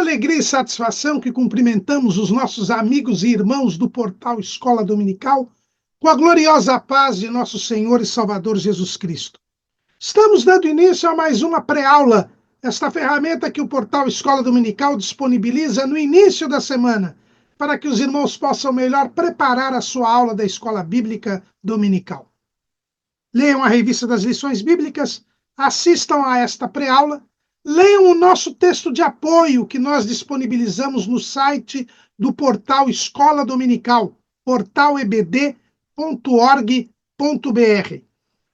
alegria e satisfação que cumprimentamos os nossos amigos e irmãos do portal Escola Dominical com a gloriosa paz de nosso Senhor e Salvador Jesus Cristo. Estamos dando início a mais uma pré-aula, esta ferramenta que o portal Escola Dominical disponibiliza no início da semana, para que os irmãos possam melhor preparar a sua aula da Escola Bíblica Dominical. Leiam a revista das lições bíblicas, assistam a esta pré-aula, leiam o nosso texto de apoio que nós disponibilizamos no site do portal Escola Dominical, portalebd.org.br.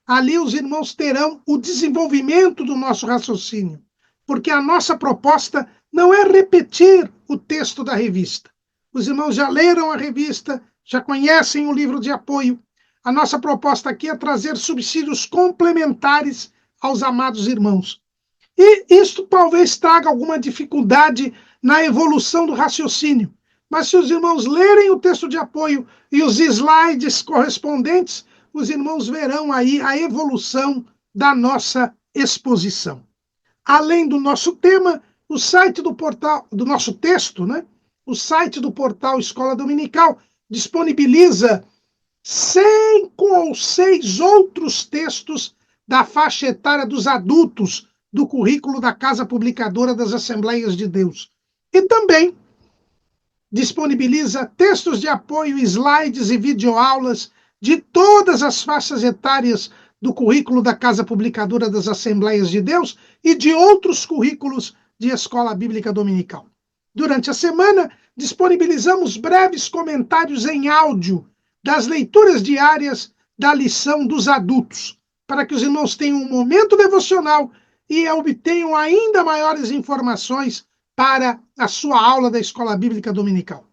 Ali os irmãos terão o desenvolvimento do nosso raciocínio, porque a nossa proposta não é repetir o texto da revista. Os irmãos já leram a revista, já conhecem o livro de apoio. A nossa proposta aqui é trazer subsídios complementares aos amados irmãos. E isto talvez traga alguma dificuldade na evolução do raciocínio. Mas se os irmãos lerem o texto de apoio e os slides correspondentes, os irmãos verão aí a evolução da nossa exposição. Além do nosso tema, o site do portal, do nosso texto, o site do portal Escola Dominical disponibiliza 5 ou 6 outros textos da faixa etária dos adultos do currículo da Casa Publicadora das Assembleias de Deus. E também disponibiliza textos de apoio, slides e videoaulas de todas as faixas etárias do currículo da Casa Publicadora das Assembleias de Deus e de outros currículos de Escola Bíblica Dominical. Durante a semana, disponibilizamos breves comentários em áudio das leituras diárias da lição dos adultos, para que os irmãos tenham um momento devocional e obtenham ainda maiores informações para a sua aula da Escola Bíblica Dominical.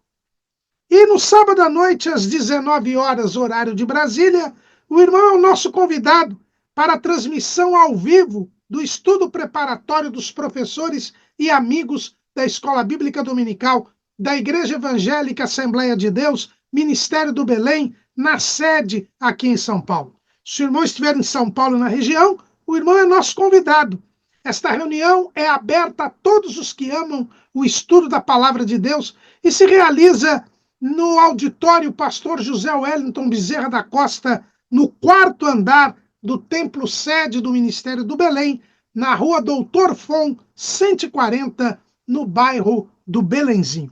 E no sábado à noite, às 19 horas, horário de Brasília, o irmão é o nosso convidado para a transmissão ao vivo do estudo preparatório dos professores e amigos da Escola Bíblica Dominical da Igreja Evangélica Assembleia de Deus, Ministério do Belém, na sede aqui em São Paulo. Se o irmão estiver em São Paulo, na região, o irmão é nosso convidado. Esta reunião é aberta a todos os que amam o estudo da Palavra de Deus e se realiza no auditório Pastor José Wellington Bezerra da Costa, no 4º andar do templo sede do Ministério do Belém, na rua Doutor Fon, 140, no bairro do Belenzinho.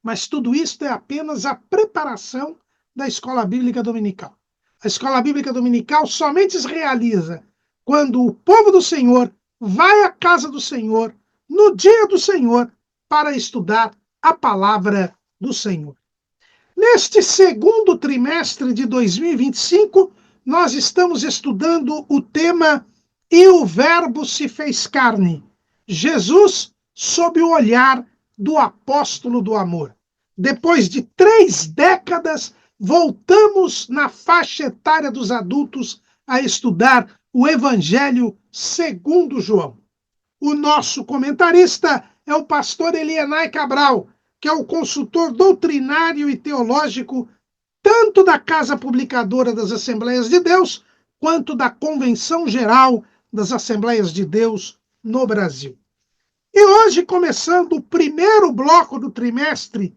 Mas tudo isto é apenas a preparação da Escola Bíblica Dominical. A Escola Bíblica Dominical somente se realiza quando o povo do Senhor vai à casa do Senhor, no dia do Senhor, para estudar a palavra do Senhor. Neste segundo trimestre de 2025, nós estamos estudando o tema E o Verbo se fez carne, Jesus sob o olhar do apóstolo do amor. Depois de 3 décadas, voltamos na faixa etária dos adultos a estudar o Evangelho segundo João. O nosso comentarista é o pastor Elienay Cabral, que é o consultor doutrinário e teológico tanto da Casa Publicadora das Assembleias de Deus, quanto da Convenção Geral das Assembleias de Deus no Brasil. E hoje, começando o primeiro bloco do trimestre,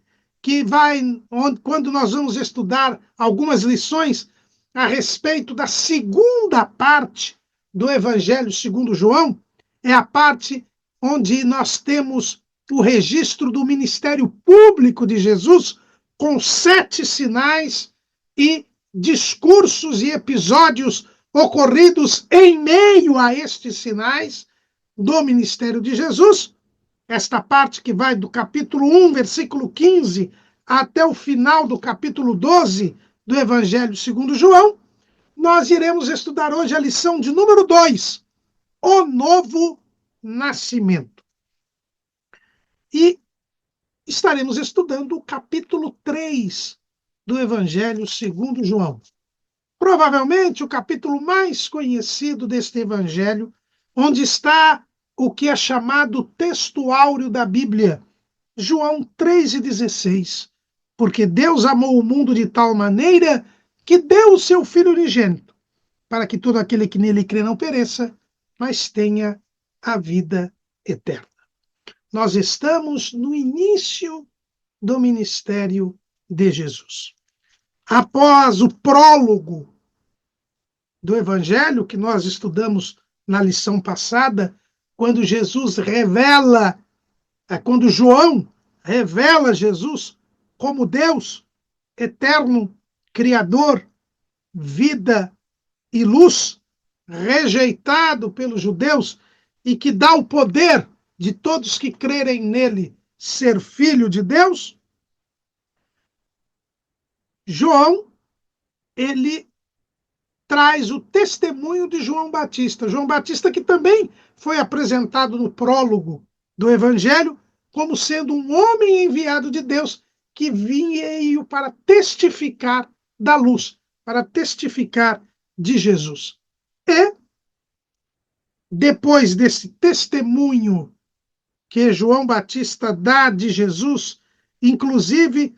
quando nós vamos estudar algumas lições a respeito da segunda parte do Evangelho segundo João, é a parte onde nós temos o registro do ministério público de Jesus, com 7 sinais e discursos e episódios ocorridos em meio a estes sinais do ministério de Jesus. Esta parte que vai do capítulo 1, versículo 15, até o final do capítulo 12 do Evangelho segundo João, nós iremos estudar hoje a lição de número 2, o novo nascimento. E estaremos estudando o capítulo 3 do Evangelho segundo João. Provavelmente o capítulo mais conhecido deste Evangelho, onde está o que é chamado texto áureo da Bíblia, João 3,16. Porque Deus amou o mundo de tal maneira que deu o seu Filho unigênito, para que todo aquele que nele crê não pereça, mas tenha a vida eterna. nós estamos no início do ministério de Jesus. Após o prólogo do Evangelho, que nós estudamos na lição passada, quando Jesus revela, quando João revela Jesus como Deus, eterno, Criador, vida e luz, rejeitado pelos judeus e que dá o poder de todos que crerem nele ser filho de Deus, João, ele traz o testemunho de João Batista. João Batista, que também foi apresentado no prólogo do Evangelho como sendo um homem enviado de Deus que veio para testificar da luz, para testificar de Jesus. E, depois desse testemunho que João Batista dá de Jesus, inclusive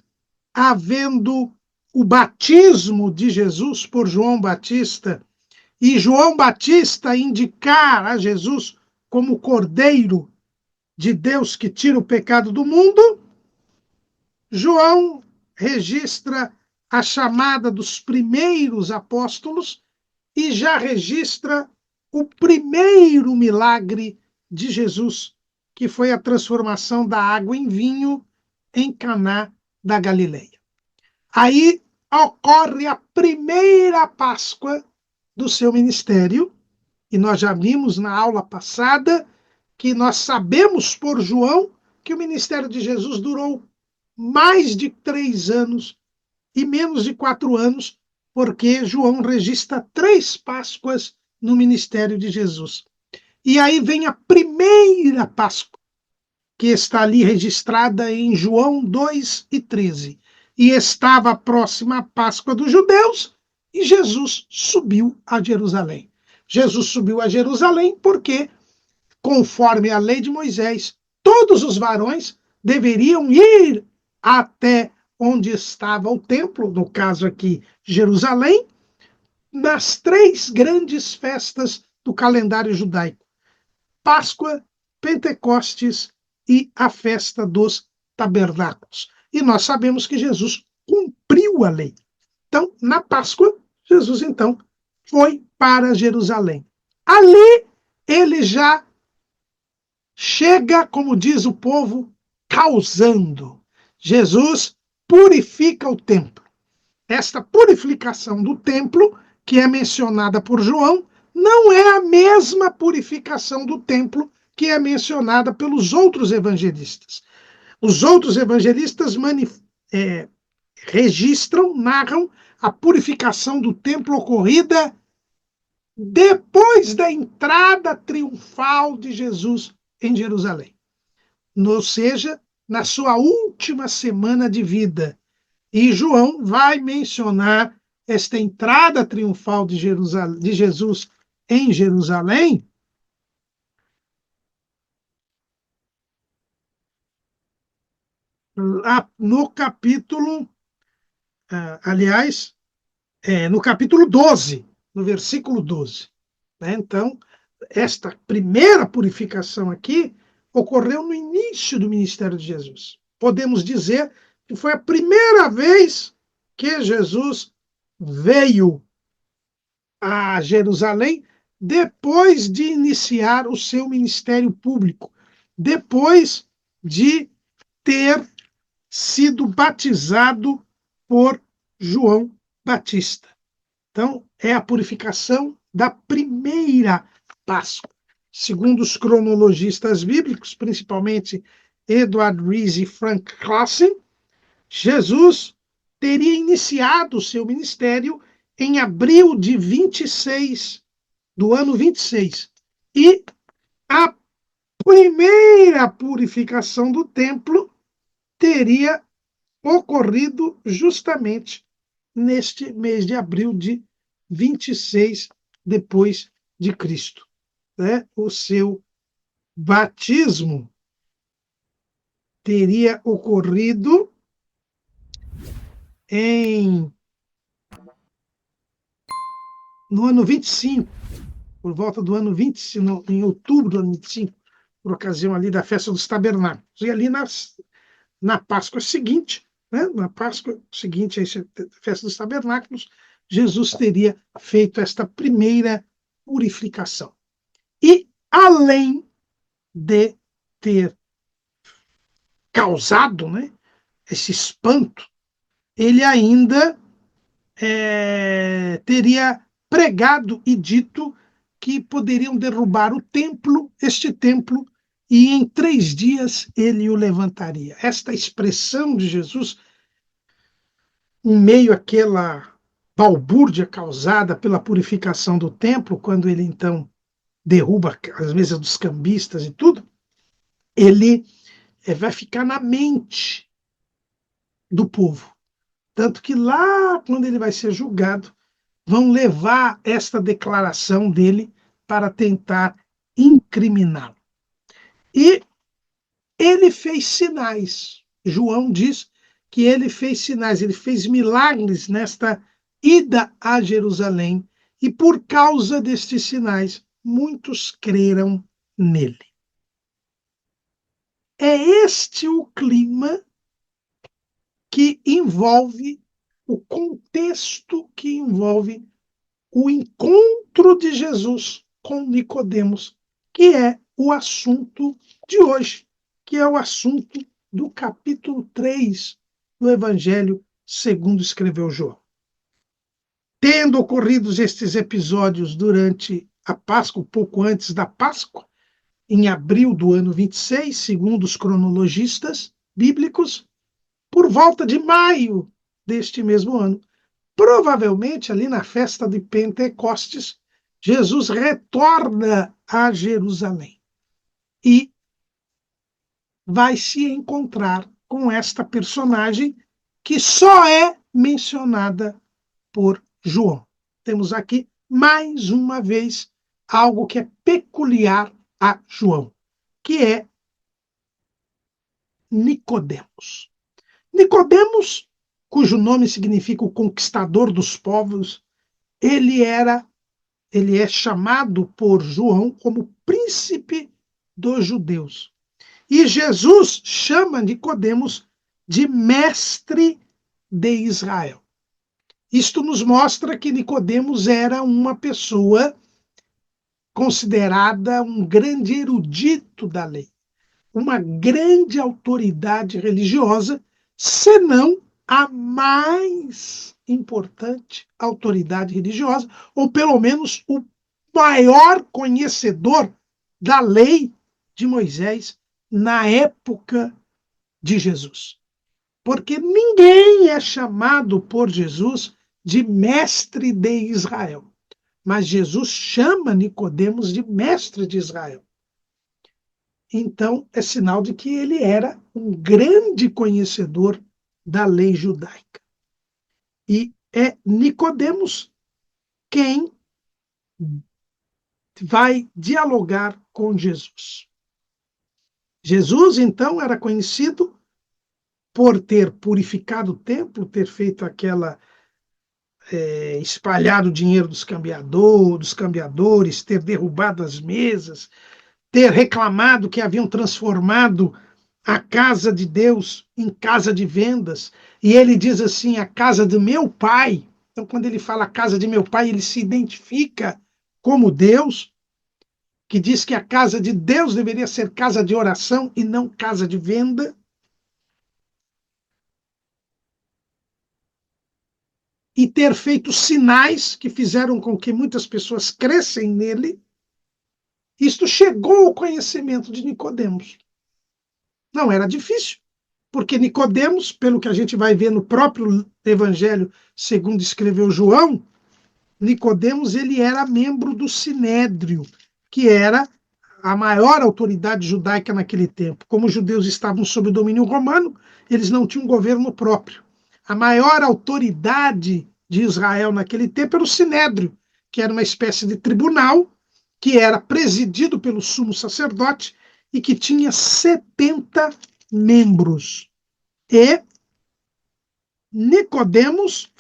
havendo o batismo de Jesus por João Batista, e João Batista indicar a Jesus como Cordeiro de Deus que tira o pecado do mundo, João registra a chamada dos primeiros apóstolos e já registra o primeiro milagre de Jesus, que foi a transformação da água em vinho em Caná da Galileia. Aí ocorre a primeira Páscoa do seu ministério, e nós já vimos na aula passada que nós sabemos por João que o ministério de Jesus durou mais de 3 anos e menos de 4 anos, porque João registra 3 Páscoas no ministério de Jesus. E aí vem a primeira Páscoa, que está ali registrada em João 2:13. E estava próxima a Páscoa dos judeus, e Jesus subiu a Jerusalém. Jesus subiu a Jerusalém porque, conforme a lei de Moisés, todos os varões deveriam ir até onde estava o templo, no caso aqui, Jerusalém, nas 3 grandes festas do calendário judaico: Páscoa, Pentecostes e a festa dos tabernáculos. E nós sabemos que Jesus cumpriu a lei. Então, na Páscoa, Jesus, então, foi para Jerusalém. Ali, ele já chega, como diz o povo, causando. Jesus purifica o templo. Esta purificação do templo, que é mencionada por João, não é a mesma purificação do templo que é mencionada pelos outros evangelistas. Os outros evangelistas registram, narram a purificação do templo ocorrida depois da entrada triunfal de Jesus em Jerusalém. Ou seja, na sua última semana de vida. E João vai mencionar esta entrada triunfal de Jesus em Jerusalém no capítulo, aliás, no capítulo 12, no versículo 12. Né? Então, esta primeira purificação aqui ocorreu no início do ministério de Jesus. Podemos dizer que foi a primeira vez que Jesus veio a Jerusalém depois de iniciar o seu ministério público, depois de ter sido batizado por João Batista. Então, é a purificação da primeira Páscoa. Segundo os cronologistas bíblicos, principalmente Edward Reese e Frank Claassen, Jesus teria iniciado o seu ministério em abril de 26, do ano 26. E a primeira purificação do templo teria ocorrido justamente neste mês de abril de 26 depois de Cristo. Né? O seu batismo teria ocorrido no ano 25, por volta do ano 25, em outubro do ano 25, por ocasião ali da festa dos tabernáculos. E ali na Páscoa seguinte, né, na Páscoa seguinte, a festa dos tabernáculos, Jesus teria feito esta primeira purificação. E, além de ter causado, né, esse espanto, ele ainda teria pregado e dito que poderiam derrubar este templo, e em 3 dias ele o levantaria. Esta expressão de Jesus, em meio àquela balbúrdia causada pela purificação do templo, quando ele então derruba as mesas dos cambistas e tudo, ele vai ficar na mente do povo. Tanto que lá, quando ele vai ser julgado, vão levar esta declaração dele para tentar incriminá-lo. E ele fez sinais. João diz que ele fez sinais, ele fez milagres nesta ida a Jerusalém, e por causa destes sinais, muitos creram nele. É este o clima que envolve, o contexto que envolve o encontro de Jesus com Nicodemos, que é o assunto de hoje, que é o assunto do capítulo 3 do Evangelho segundo escreveu João. Tendo ocorrido estes episódios durante a Páscoa, pouco antes da Páscoa, em abril do ano 26, segundo os cronologistas bíblicos, por volta de maio deste mesmo ano, provavelmente ali na festa de Pentecostes, Jesus retorna a Jerusalém e vai se encontrar com esta personagem que só é mencionada por João. Temos aqui, mais uma vez, algo que é peculiar a João, que é Nicodemos. Nicodemos, cujo nome significa o conquistador dos povos, ele é chamado por João como príncipe dos judeus. E Jesus chama Nicodemos de mestre de Israel. Isto nos mostra que Nicodemos era uma pessoa considerada um grande erudito da lei, uma grande autoridade religiosa, senão a mais importante autoridade religiosa, ou pelo menos o maior conhecedor da lei de Moisés na época de Jesus. Porque ninguém é chamado por Jesus de mestre de Israel, mas Jesus chama Nicodemos de mestre de Israel. Então, é sinal de que ele era um grande conhecedor da lei judaica. E é Nicodemos quem vai dialogar com Jesus. Jesus, então, era conhecido por ter purificado o templo, ter feito espalhado o dinheiro dos cambiadores, ter derrubado as mesas, ter reclamado que haviam transformado a casa de Deus em casa de vendas. E ele diz assim, a casa do meu pai. Então, quando ele fala a casa de meu pai, ele se identifica como Deus, que diz que a casa de Deus deveria ser casa de oração e não casa de venda. E ter feito sinais que fizeram com que muitas pessoas crescem nele. Isto chegou ao conhecimento de Nicodemos. Não era difícil, porque Nicodemos, pelo que a gente vai ver no próprio Evangelho, segundo escreveu João, Nicodemos ele era membro do Sinédrio, que era a maior autoridade judaica naquele tempo. Como os judeus estavam sob o domínio romano, eles não tinham governo próprio. A maior autoridade de Israel naquele tempo era o Sinédrio, que era uma espécie de tribunal que era presidido pelo sumo sacerdote e que tinha 70 membros. E Nicodemos,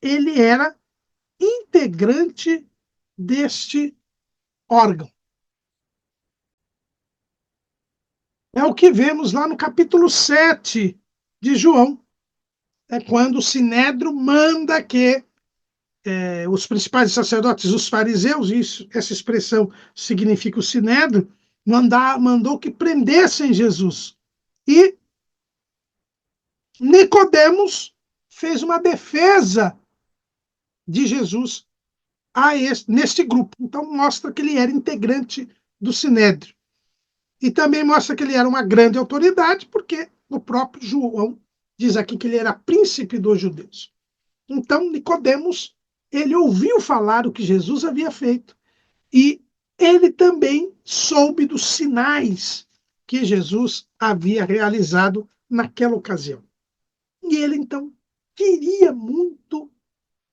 ele era integrante deste órgão. É o que vemos lá no capítulo 7 de João. É quando o Sinédrio manda que os principais sacerdotes, os fariseus, essa expressão significa o Sinédrio, mandou que prendessem Jesus. E Nicodemos fez uma defesa de Jesus neste grupo. Então mostra que ele era integrante do Sinédrio. E também mostra que ele era uma grande autoridade, porque o próprio João diz aqui que ele era príncipe dos judeus. Então Nicodemos, ele ouviu falar o que Jesus havia feito e ele também soube dos sinais que Jesus havia realizado naquela ocasião. E ele então queria muito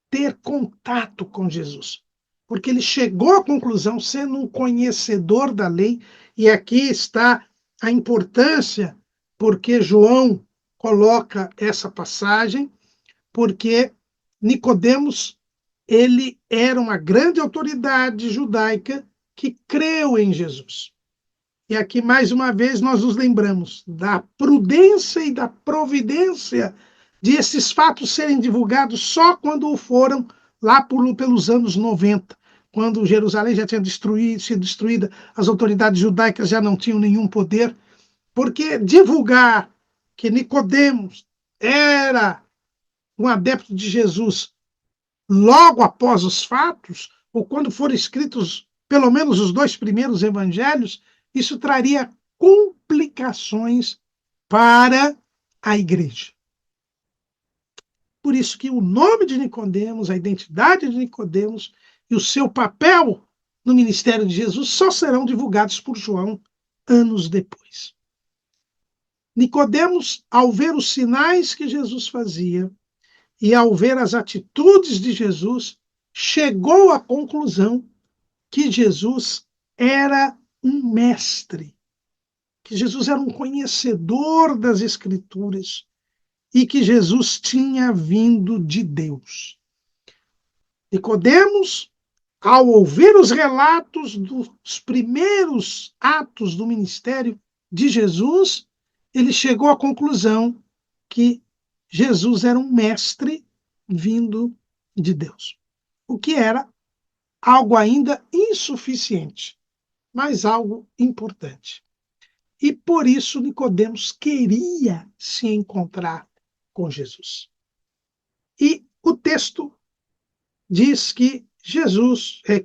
ter contato com Jesus, porque ele chegou à conclusão, sendo um conhecedor da lei, e aqui está a importância, porque João coloca essa passagem, porque Nicodemos, ele era uma grande autoridade judaica que creu em Jesus. E aqui, mais uma vez, nós nos lembramos da prudência e da providência de esses fatos serem divulgados só quando o foram lá pelos anos 90, quando Jerusalém já tinha sido destruída, as autoridades judaicas já não tinham nenhum poder, porque divulgar que Nicodemos era um adepto de Jesus logo após os fatos, ou quando foram escritos pelo menos os 2 primeiros evangelhos, isso traria complicações para a igreja. Por isso que o nome de Nicodemos, a identidade de Nicodemos e o seu papel no ministério de Jesus só serão divulgados por João anos depois. Nicodemos, ao ver os sinais que Jesus fazia e ao ver as atitudes de Jesus, chegou à conclusão que Jesus era um mestre, que Jesus era um conhecedor das Escrituras e que Jesus tinha vindo de Deus. Nicodemos, ao ouvir os relatos dos primeiros atos do ministério de Jesus, ele chegou à conclusão que Jesus era um mestre vindo de Deus, o que era algo ainda insuficiente, mas algo importante. E por isso Nicodemos queria se encontrar com Jesus. E o texto diz que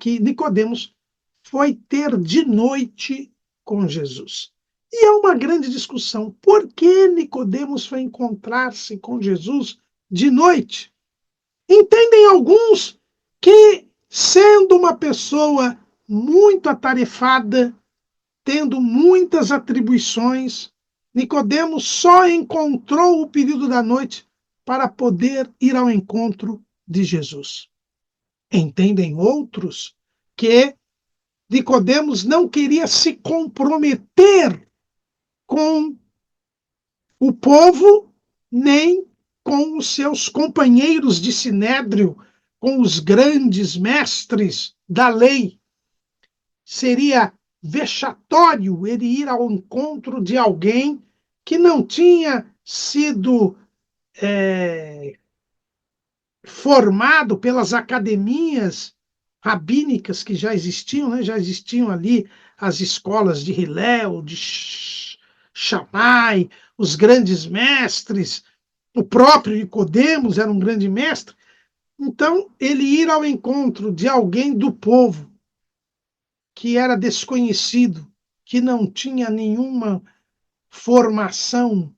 que Nicodemos foi ter de noite com Jesus. E é uma grande discussão. Por que Nicodemos foi encontrar-se com Jesus de noite? Entendem alguns que, sendo uma pessoa muito atarefada, tendo muitas atribuições, Nicodemos só encontrou o período da noite para poder ir ao encontro de Jesus. Entendem outros que Nicodemos não queria se comprometer com o povo, nem com os seus companheiros de sinédrio, com os grandes mestres da lei. Seria vexatório ele ir ao encontro de alguém que não tinha sido formado pelas academias rabínicas que já existiam, né? Já existiam ali as escolas de Hillel, de Shammai, os grandes mestres, o próprio Nicodemos era um grande mestre. Então, ele ir ao encontro de alguém do povo que era desconhecido, que não tinha nenhuma formação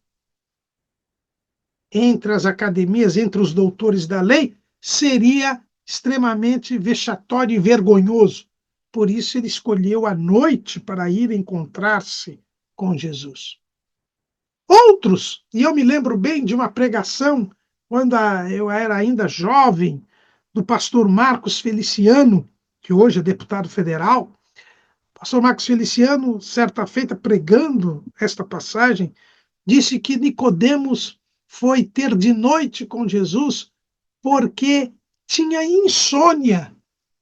entre as academias, entre os doutores da lei, seria extremamente vexatório e vergonhoso. Por isso ele escolheu a noite para ir encontrar-se com Jesus. Outros, e eu me lembro bem de uma pregação, quando eu era ainda jovem, do pastor Marcos Feliciano, que hoje é deputado federal. Pastor Marcos Feliciano, certa feita, pregando esta passagem, disse que Nicodemos foi ter de noite com Jesus porque tinha insônia.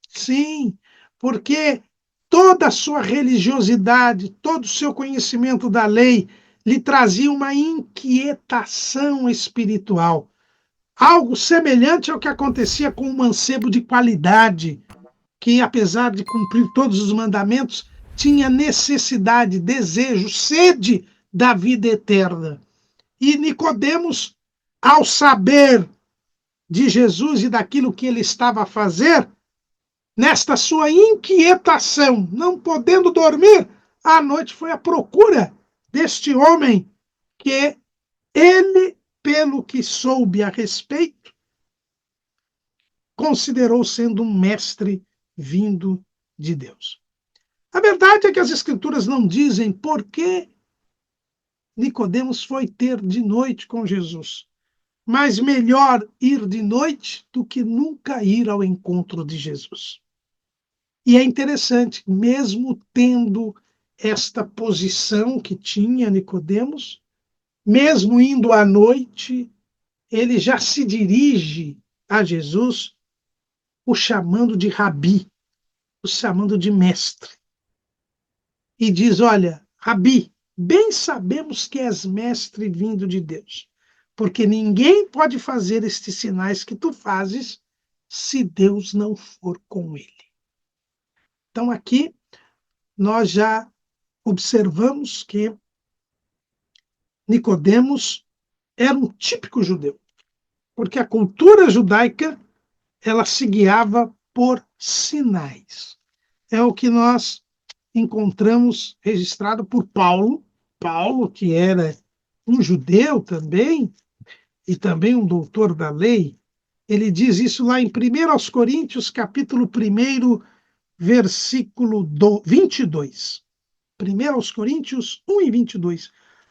Sim, porque toda a sua religiosidade, todo o seu conhecimento da lei lhe trazia uma inquietação espiritual. Algo semelhante ao que acontecia com o mancebo de qualidade, que, apesar de cumprir todos os mandamentos, tinha necessidade, desejo, sede da vida eterna. E Nicodemos, ao saber de Jesus e daquilo que ele estava a fazer, nesta sua inquietação, não podendo dormir, à noite foi à procura deste homem que ele, pelo que soube a respeito, considerou sendo um mestre vindo de Deus. A verdade é que as Escrituras não dizem por que Nicodemos foi ter de noite com Jesus. Mas melhor ir de noite do que nunca ir ao encontro de Jesus. E é interessante, mesmo tendo esta posição que tinha Nicodemos, mesmo indo à noite, ele já se dirige a Jesus, o chamando de rabi, o chamando de mestre. E diz, olha, rabi, bem sabemos que és mestre vindo de Deus, porque ninguém pode fazer estes sinais que tu fazes se Deus não for com ele. Então aqui nós já observamos que Nicodemos era um típico judeu, porque a cultura judaica ela se guiava por sinais. É o que nós encontramos registrado por Paulo, que era um judeu também, e também um doutor da lei. Ele diz isso lá em 1 Coríntios, capítulo 1, versículo 22. 1 Coríntios 1 e 22.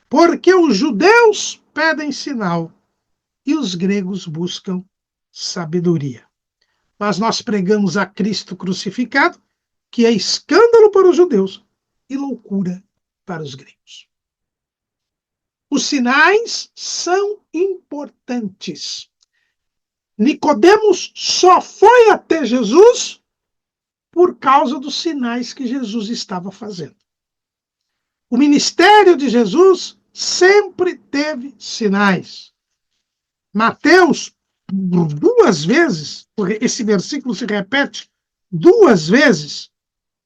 Porque os judeus pedem sinal e os gregos buscam sabedoria. Mas nós pregamos a Cristo crucificado, que é escândalo para os judeus e loucura para os gregos. Os sinais são importantes. Nicodemos só foi até Jesus por causa dos sinais que Jesus estava fazendo. O ministério de Jesus sempre teve sinais. Mateus, 2 vezes, porque esse versículo se repete 2 vezes,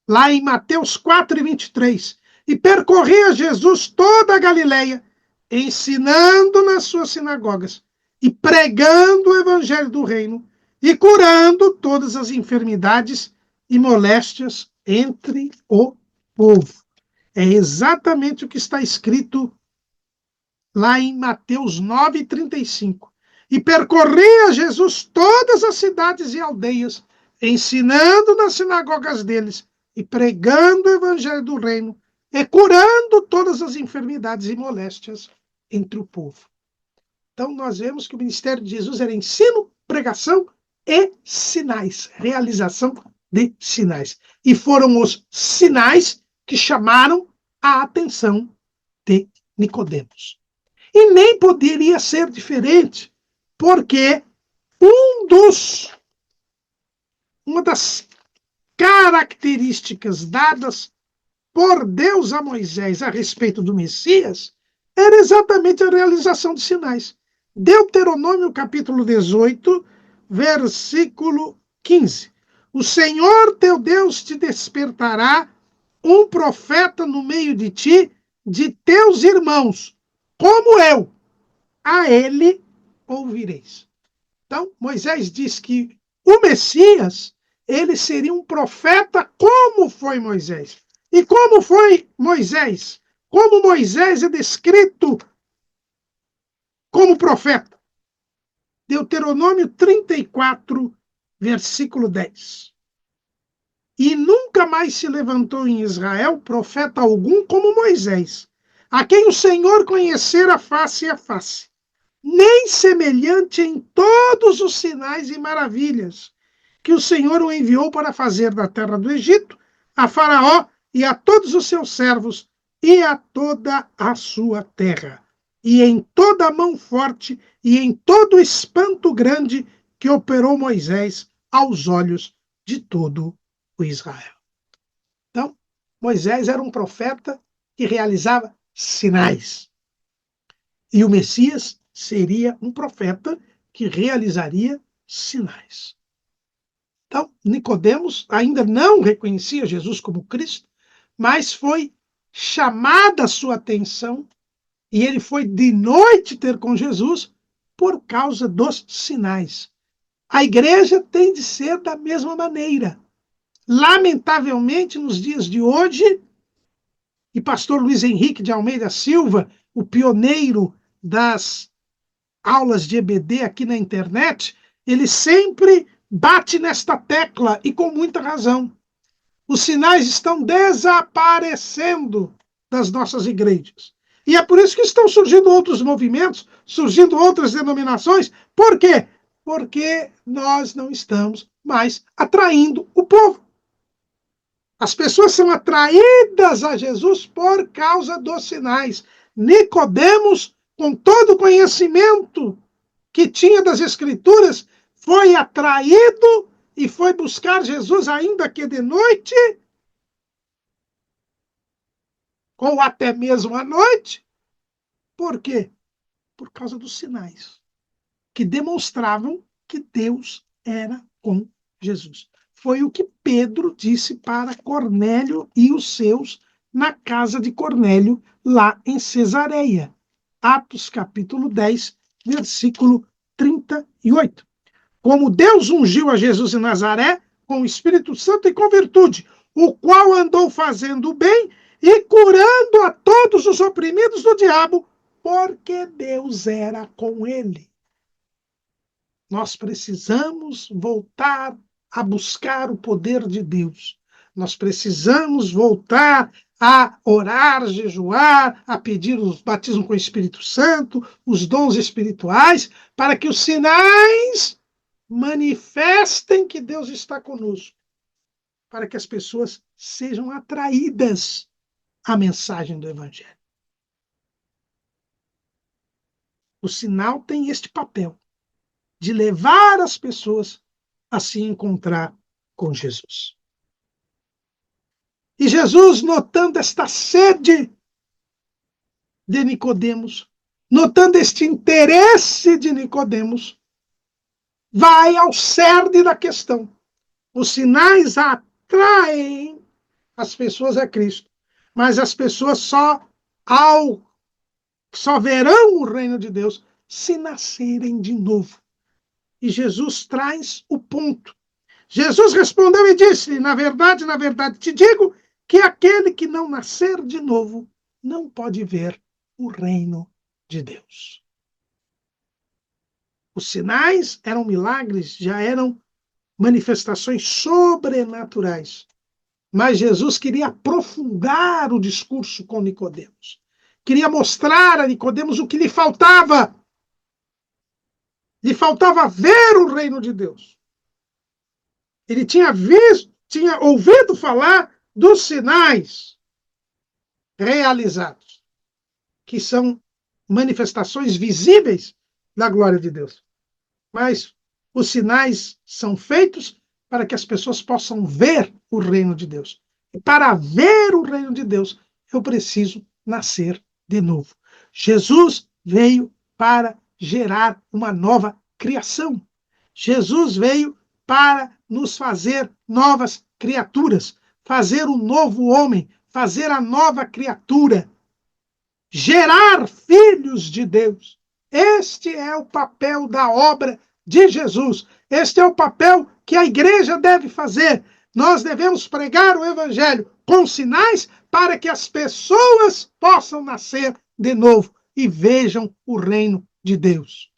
lá em Mateus 4:23, e percorria Jesus toda a Galileia, ensinando nas suas sinagogas e pregando o evangelho do reino e curando todas as enfermidades e moléstias entre o povo. É exatamente o que está escrito lá em Mateus 9:35. E percorria Jesus todas as cidades e aldeias, ensinando nas sinagogas deles e pregando o evangelho do reino e curando todas as enfermidades e moléstias entre o povo. Então nós vemos que o ministério de Jesus era ensino, pregação e sinais, realização de sinais. E foram os sinais que chamaram a atenção de Nicodemos. E nem poderia ser diferente, porque uma das características dadas por Deus a Moisés a respeito do Messias era exatamente a realização de sinais. Deuteronômio capítulo 18, versículo 15. O Senhor teu Deus te despertará um profeta no meio de ti, de teus irmãos, como eu, a ele ouvireis. Então, Moisés diz que o Messias, ele seria um profeta como foi Moisés. E como foi Moisés? Como Moisés é descrito como profeta? Deuteronômio 34, versículo 10. E nunca mais se levantou em Israel profeta algum como Moisés, a quem o Senhor conhecera face a face, nem semelhante em todos os sinais e maravilhas que o Senhor o enviou para fazer na terra do Egito, a Faraó e a todos os seus servos e a toda a sua terra, e em toda a mão forte e em todo o espanto grande que operou Moisés aos olhos de todo o Israel. Então, Moisés era um profeta que realizava sinais. E o Messias seria um profeta que realizaria sinais. Então, Nicodemos ainda não reconhecia Jesus como Cristo, mas foi chamada a sua atenção e ele foi de noite ter com Jesus por causa dos sinais. A igreja tem de ser da mesma maneira. Lamentavelmente, nos dias de hoje, e pastor Luiz Henrique de Almeida Silva, o pioneiro das aulas de EBD aqui na internet, ele sempre bate nesta tecla, e com muita razão. Os sinais estão desaparecendo das nossas igrejas. E é por isso que estão surgindo outros movimentos, surgindo outras denominações. Por quê? Porque nós não estamos mais atraindo o povo. As pessoas são atraídas a Jesus por causa dos sinais. Nicodemos, com todo o conhecimento que tinha das Escrituras, foi atraído e foi buscar Jesus ainda que de noite, ou até mesmo à noite. Por quê? Por causa dos sinais que demonstravam que Deus era com Jesus. Foi o que Pedro disse para Cornélio e os seus na casa de Cornélio, lá em Cesareia. Atos capítulo 10, versículo 38. Como Deus ungiu a Jesus de Nazaré com o Espírito Santo e com virtude, o qual andou fazendo o bem e curando a todos os oprimidos do diabo, porque Deus era com ele. Nós precisamos voltar a buscar o poder de Deus. Nós precisamos voltar a orar, jejuar, a pedir o batismo com o Espírito Santo, os dons espirituais, para que os sinais manifestem que Deus está conosco, para que as pessoas sejam atraídas à mensagem do Evangelho. O sinal tem este papel de levar as pessoas a se encontrar com Jesus. E Jesus, notando esta sede de Nicodemos, notando este interesse de Nicodemos, vai ao cerne da questão. Os sinais atraem as pessoas a Cristo, mas as pessoas só verão o reino de Deus se nascerem de novo. E Jesus traz o ponto. Jesus respondeu e disse: na verdade, te digo que aquele que não nascer de novo não pode ver o reino de Deus. Os sinais eram milagres, já eram manifestações sobrenaturais. Mas Jesus queria aprofundar o discurso com Nicodemos. Queria mostrar a Nicodemos o que lhe faltava. Lhe faltava ver o reino de Deus. Ele tinha ouvido falar dos sinais realizados, que são manifestações visíveis da glória de Deus. Mas os sinais são feitos para que as pessoas possam ver o reino de Deus. E para ver o reino de Deus, eu preciso nascer de novo. Jesus veio para gerar uma nova criação. Jesus veio para nos fazer novas criaturas, fazer um novo homem, fazer a nova criatura, gerar filhos de Deus. Este é o papel da obra de Jesus. Este é o papel que a igreja deve fazer. Nós devemos pregar o evangelho com sinais para que as pessoas possam nascer de novo e vejam o reino de Deus.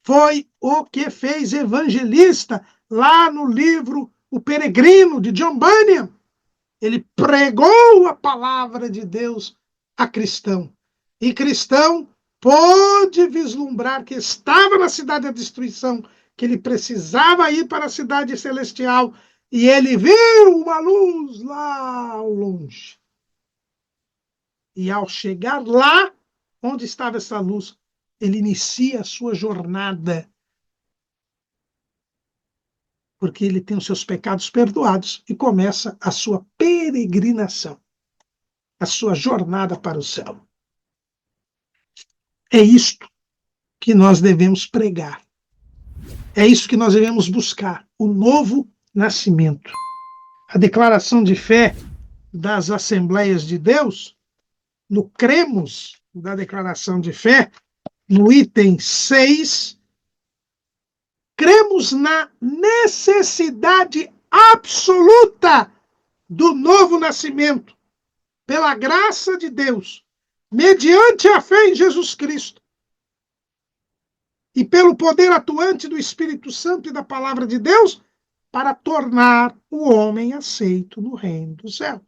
Foi o que fez Evangelista lá no livro O Peregrino, de John Bunyan. Ele pregou a palavra de Deus a cristão. E cristão pôde vislumbrar que estava na cidade da destruição, que ele precisava ir para a cidade celestial, e ele viu uma luz lá ao longe. E ao chegar lá, onde estava essa luz, ele inicia a sua jornada. porque ele tem os seus pecados perdoados e começa a sua peregrinação, a sua jornada para o céu. É isto que nós devemos pregar. É isso que nós devemos buscar, o novo nascimento. A declaração de fé das Assembleias de Deus, no cremos da declaração de fé, no item 6, cremos na necessidade absoluta do novo nascimento, pela graça de Deus, mediante a fé em Jesus Cristo, e pelo poder atuante do Espírito Santo e da palavra de Deus, para tornar o homem aceito no reino do céu.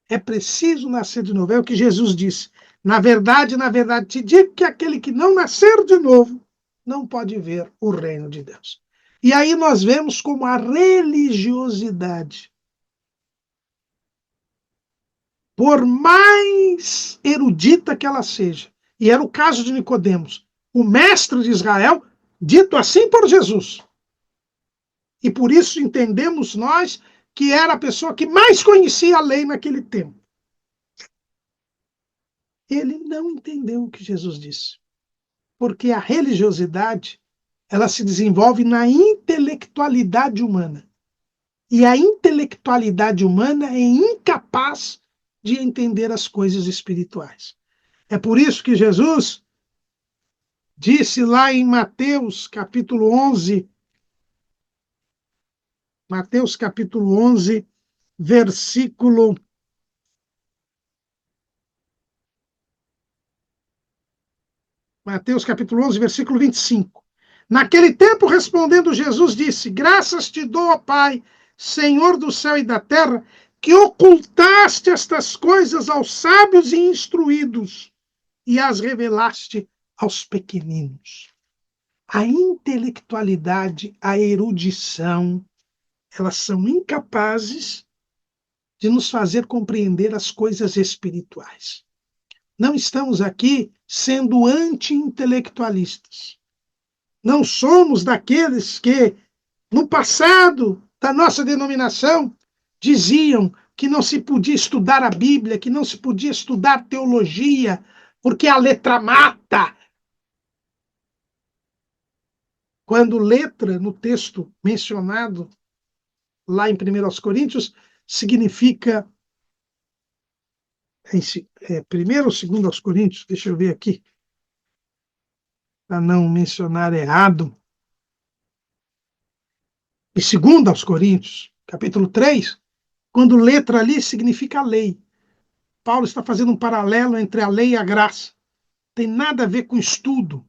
É preciso nascer de novo. É o que Jesus disse. Na verdade, te digo que aquele que não nascer de novo não pode ver o reino de Deus. E aí nós vemos como a religiosidade, por mais erudita que ela seja, e era o caso de Nicodemos, o mestre de Israel, dito assim por Jesus. E por isso entendemos nós que era a pessoa que mais conhecia a lei naquele tempo. Ele não entendeu o que Jesus disse. Porque a religiosidade, ela se desenvolve na intelectualidade humana. E a intelectualidade humana é incapaz de entender as coisas espirituais. É por isso que Jesus disse lá em Mateus capítulo 11, versículo Mateus capítulo 11, versículo 25. Naquele tempo, respondendo Jesus, disse: Graças te dou, ó Pai, Senhor do céu e da terra, que ocultaste estas coisas aos sábios e instruídos e as revelaste aos pequeninos. A intelectualidade, a erudição, elas são incapazes de nos fazer compreender as coisas espirituais. Não estamos aqui sendo anti-intelectualistas. Não somos daqueles que, no passado da nossa denominação, diziam que não se podia estudar a Bíblia, que não se podia estudar teologia, porque a letra mata. Quando letra, no texto mencionado lá em 1 Coríntios, significa. Primeiro ou segundo aos Coríntios, deixa eu ver aqui, para não mencionar errado. E segundo aos Coríntios, capítulo 3, quando letra ali significa lei. Paulo está fazendo um paralelo entre a lei e a graça. Tem nada a ver com estudo.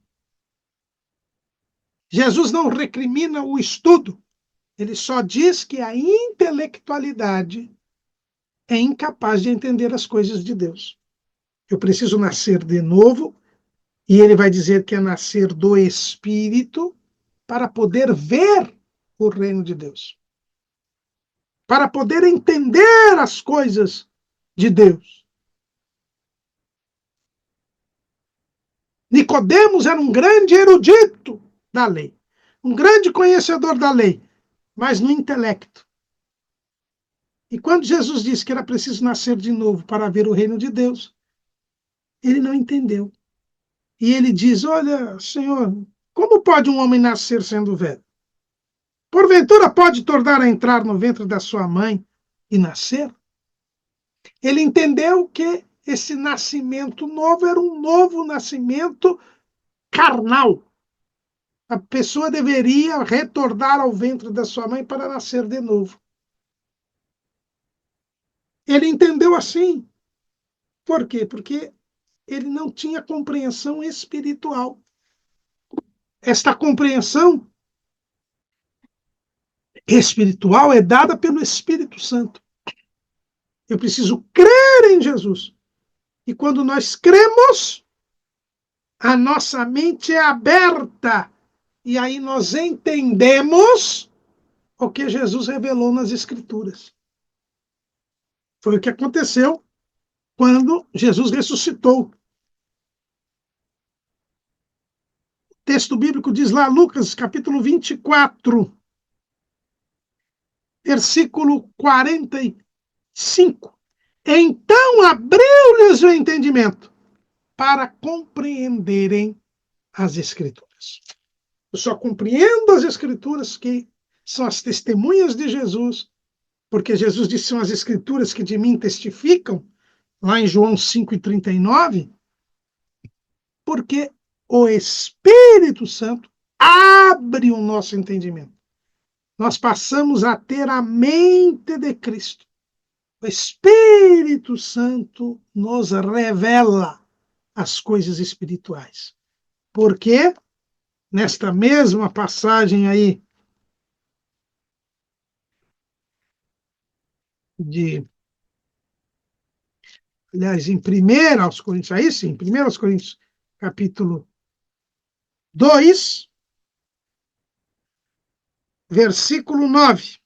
Jesus não recrimina o estudo. Ele só diz que a intelectualidade é incapaz de entender as coisas de Deus. Eu preciso nascer de novo, e ele vai dizer que é nascer do Espírito para poder ver o reino de Deus. Para poder entender as coisas de Deus. Nicodemos era um grande erudito da lei, um grande conhecedor da lei, mas no intelecto. E quando Jesus disse que era preciso nascer de novo para ver o reino de Deus, ele não entendeu. E ele diz: Olha, Senhor, como pode um homem nascer sendo velho? Porventura pode tornar a entrar no ventre da sua mãe e nascer? Ele entendeu que esse nascimento novo era um novo nascimento carnal. A pessoa deveria retornar ao ventre da sua mãe para nascer de novo. Ele entendeu assim. Por quê? Porque ele não tinha compreensão espiritual. Esta compreensão espiritual é dada pelo Espírito Santo. Eu preciso crer em Jesus. E quando nós cremos, a nossa mente é aberta. E aí nós entendemos o que Jesus revelou nas Escrituras. Foi o que aconteceu quando Jesus ressuscitou. O texto bíblico diz lá, Lucas, capítulo 24, versículo 45. Então abriu-lhes o entendimento para compreenderem as Escrituras. Eu só compreendo as Escrituras que são as testemunhas de Jesus, porque Jesus disse, são as Escrituras que de mim testificam, lá em João 5,39, porque o Espírito Santo abre o nosso entendimento. Nós passamos a ter a mente de Cristo. O Espírito Santo nos revela as coisas espirituais. Porque nesta mesma passagem aí aliás, em 1 aos Coríntios, aí sim, 1 aos Coríntios, capítulo 2, versículo 9.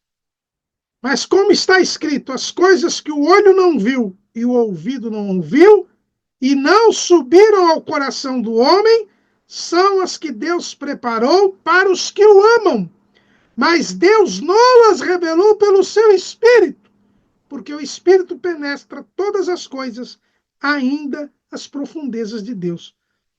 Mas como está escrito, as coisas que o olho não viu e o ouvido não ouviu, e não subiram ao coração do homem, são as que Deus preparou para os que o amam. Mas Deus não as revelou pelo seu Espírito, porque o Espírito penetra todas as coisas, ainda as profundezas de Deus.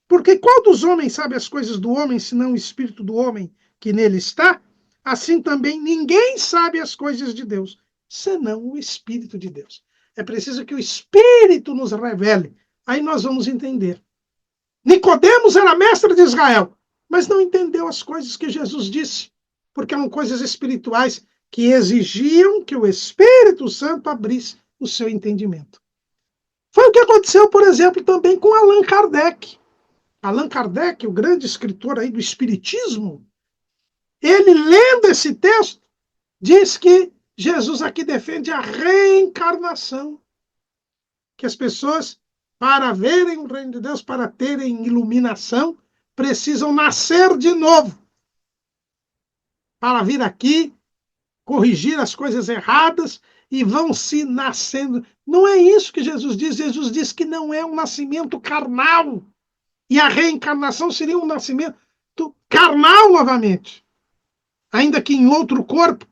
Porque qual dos homens sabe as coisas do homem, senão o Espírito do homem que nele está? Assim também ninguém sabe as coisas de Deus, senão o Espírito de Deus. É preciso que o Espírito nos revele. Aí nós vamos entender. Nicodemos era mestre de Israel, mas não entendeu as coisas que Jesus disse, porque eram coisas espirituais que exigiam que o Espírito Santo abrisse o seu entendimento. Foi o que aconteceu, por exemplo, também com Allan Kardec. Allan Kardec, o grande escritor aí do Espiritismo, ele, lendo esse texto, diz que Jesus aqui defende a reencarnação. Que as pessoas, para verem o reino de Deus, para terem iluminação, precisam nascer de novo. Para vir aqui, corrigir as coisas erradas e vão se nascendo. Não é isso que Jesus diz. Jesus diz que não é um nascimento carnal. E a reencarnação seria um nascimento carnal novamente. Ainda que em outro corpo.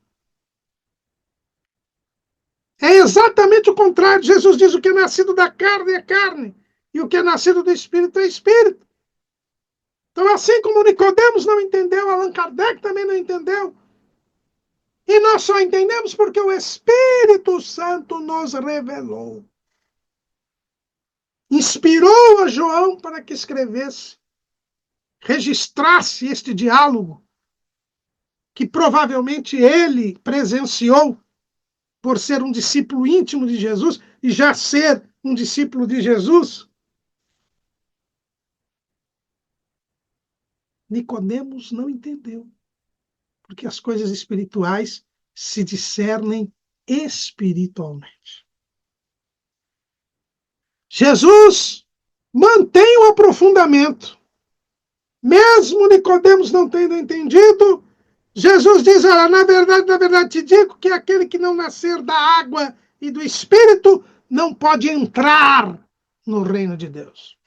É exatamente o contrário. Jesus diz: o que é nascido da carne é carne, e o que é nascido do Espírito é Espírito. Então, assim como Nicodemos não entendeu, Allan Kardec também não entendeu. E nós só entendemos porque o Espírito Santo nos revelou. Inspirou a João para que escrevesse, registrasse este diálogo, que provavelmente ele presenciou por ser um discípulo íntimo de Jesus e já ser um discípulo de Jesus. Nicodemos não entendeu, porque as coisas espirituais se discernem espiritualmente. Jesus mantém o aprofundamento. Mesmo Nicodemos não tendo entendido, Jesus diz: olha, na verdade te digo que aquele que não nascer da água e do Espírito não pode entrar no reino de Deus.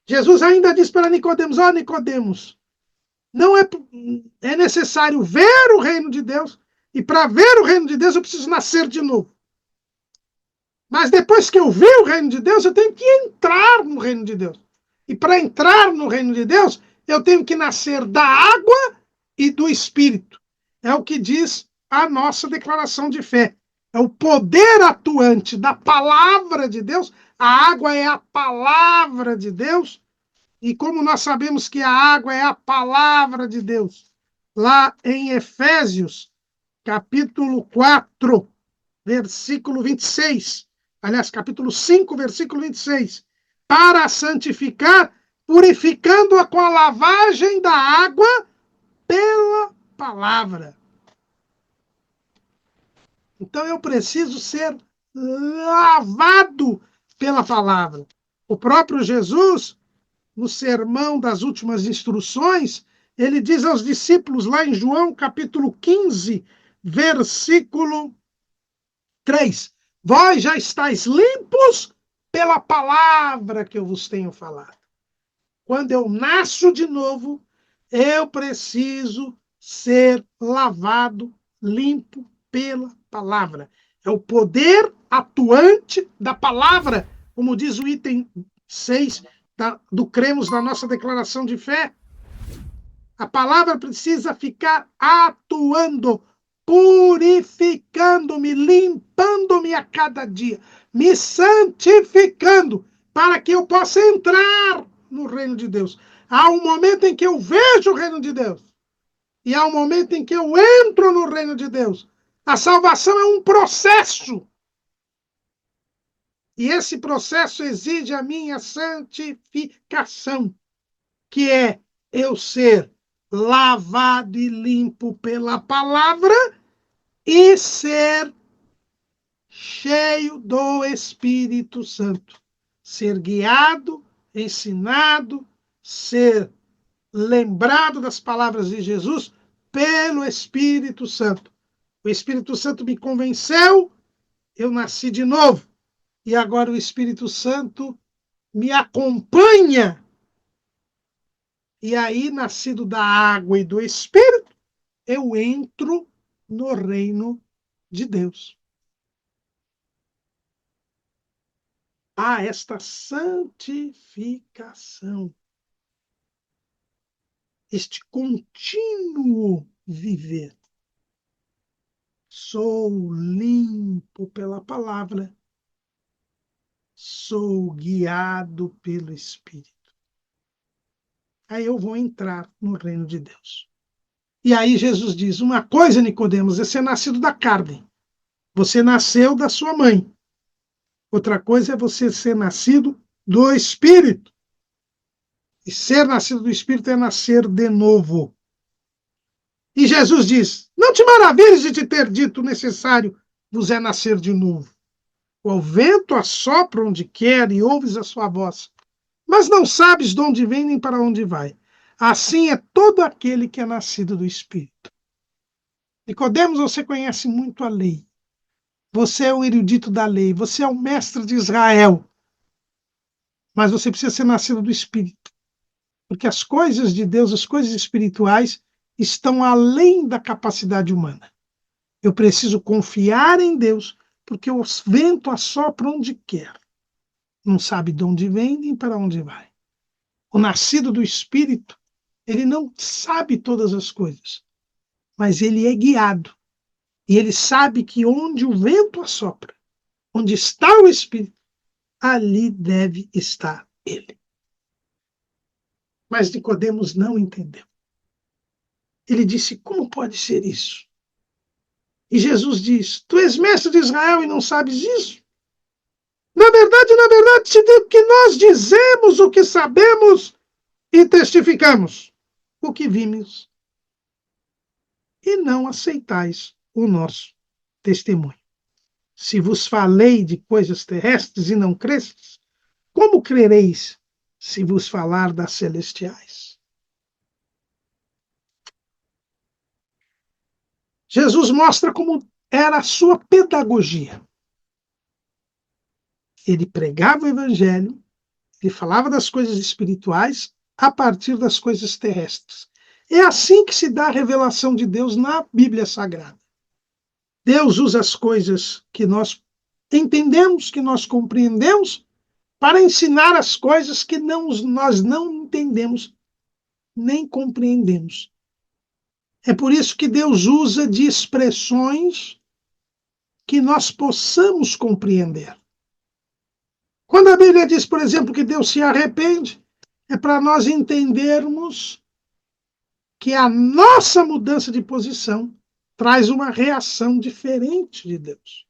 Jesus ainda diz para Nicodemos: ó, Nicodemos, não é necessário ver o reino de Deus, e para ver o reino de Deus eu preciso nascer de novo. Mas depois que eu ver o reino de Deus, eu tenho que entrar no reino de Deus. E para entrar no reino de Deus, eu tenho que nascer da água e do Espírito. É o que diz a nossa declaração de fé. É o poder atuante da palavra de Deus. A água é a palavra de Deus. E como nós sabemos que a água é a palavra de Deus, lá em Efésios, capítulo 4, versículo 26. Aliás, capítulo 5, versículo 26. Para santificar, purificando-a com a lavagem da água pela palavra. Então eu preciso ser lavado pela palavra. O próprio Jesus, no sermão das últimas instruções, ele diz aos discípulos lá em João capítulo 15, versículo 3: vós já estáis limpos pela palavra que eu vos tenho falado. quando eu nasço de novo, eu preciso ser lavado, limpo pela palavra. É o poder atuante da palavra, como diz o item 6 do Cremos na nossa declaração de fé. A palavra precisa ficar atuando, purificando-me, limpando-me a cada dia, me santificando, para que eu possa entrar no reino de Deus. Há um momento em que eu vejo o reino de Deus, e há um momento em que eu entro no reino de Deus. A salvação é um processo. E esse processo exige a minha santificação, que é eu ser lavado e limpo pela palavra e ser cheio do Espírito Santo. Ser guiado, ensinado, ser lembrado das palavras de Jesus pelo Espírito Santo. O Espírito Santo me convenceu, eu nasci de novo. E agora o Espírito Santo me acompanha. E aí, nascido da água e do Espírito, eu entro no reino de Deus. Há esta santificação, este contínuo viver. Sou limpo pela palavra, sou guiado pelo Espírito. Aí eu vou entrar no reino de Deus. E aí Jesus diz, uma coisa, Nicodemos, é ser nascido da carne. Você nasceu da sua mãe. Outra coisa é você ser nascido do Espírito. E ser nascido do Espírito é nascer de novo. E Jesus diz, não te maravilhes de te ter dito necessário vos é nascer de novo. O vento assopra onde quer e ouves a sua voz, mas não sabes de onde vem nem para onde vai. Assim é todo aquele que é nascido do Espírito. Nicodemos, você conhece muito a lei. Você é o erudito da lei, você é o mestre de Israel. Mas você precisa ser nascido do Espírito. Porque as coisas de Deus, as coisas espirituais, estão além da capacidade humana. Eu preciso confiar em Deus, porque o vento assopra onde quer. Não sabe de onde vem nem para onde vai. O nascido do Espírito, ele não sabe todas as coisas, mas ele é guiado. E ele sabe que onde o vento assopra, onde está o Espírito, ali deve estar ele. Mas Nicodemos não entendeu. Ele disse, como pode ser isso? E Jesus diz, tu és mestre de Israel e não sabes isso? Na verdade, te digo que nós dizemos o que sabemos e testificamos o que vimos. E não aceitais o nosso testemunho. Se vos falei de coisas terrestres e não crestes, como crereis se vos falar das celestiais? Jesus mostra como era a sua pedagogia. Ele pregava o evangelho, ele falava das coisas espirituais a partir das coisas terrestres. É assim que se dá a revelação de Deus na Bíblia Sagrada. Deus usa as coisas que nós entendemos, que nós compreendemos, para ensinar as coisas que nós não entendemos nem compreendemos. É por isso que Deus usa de expressões que nós possamos compreender. Quando a Bíblia diz, por exemplo, que Deus se arrepende, é para nós entendermos que a nossa mudança de posição traz uma reação diferente de Deus.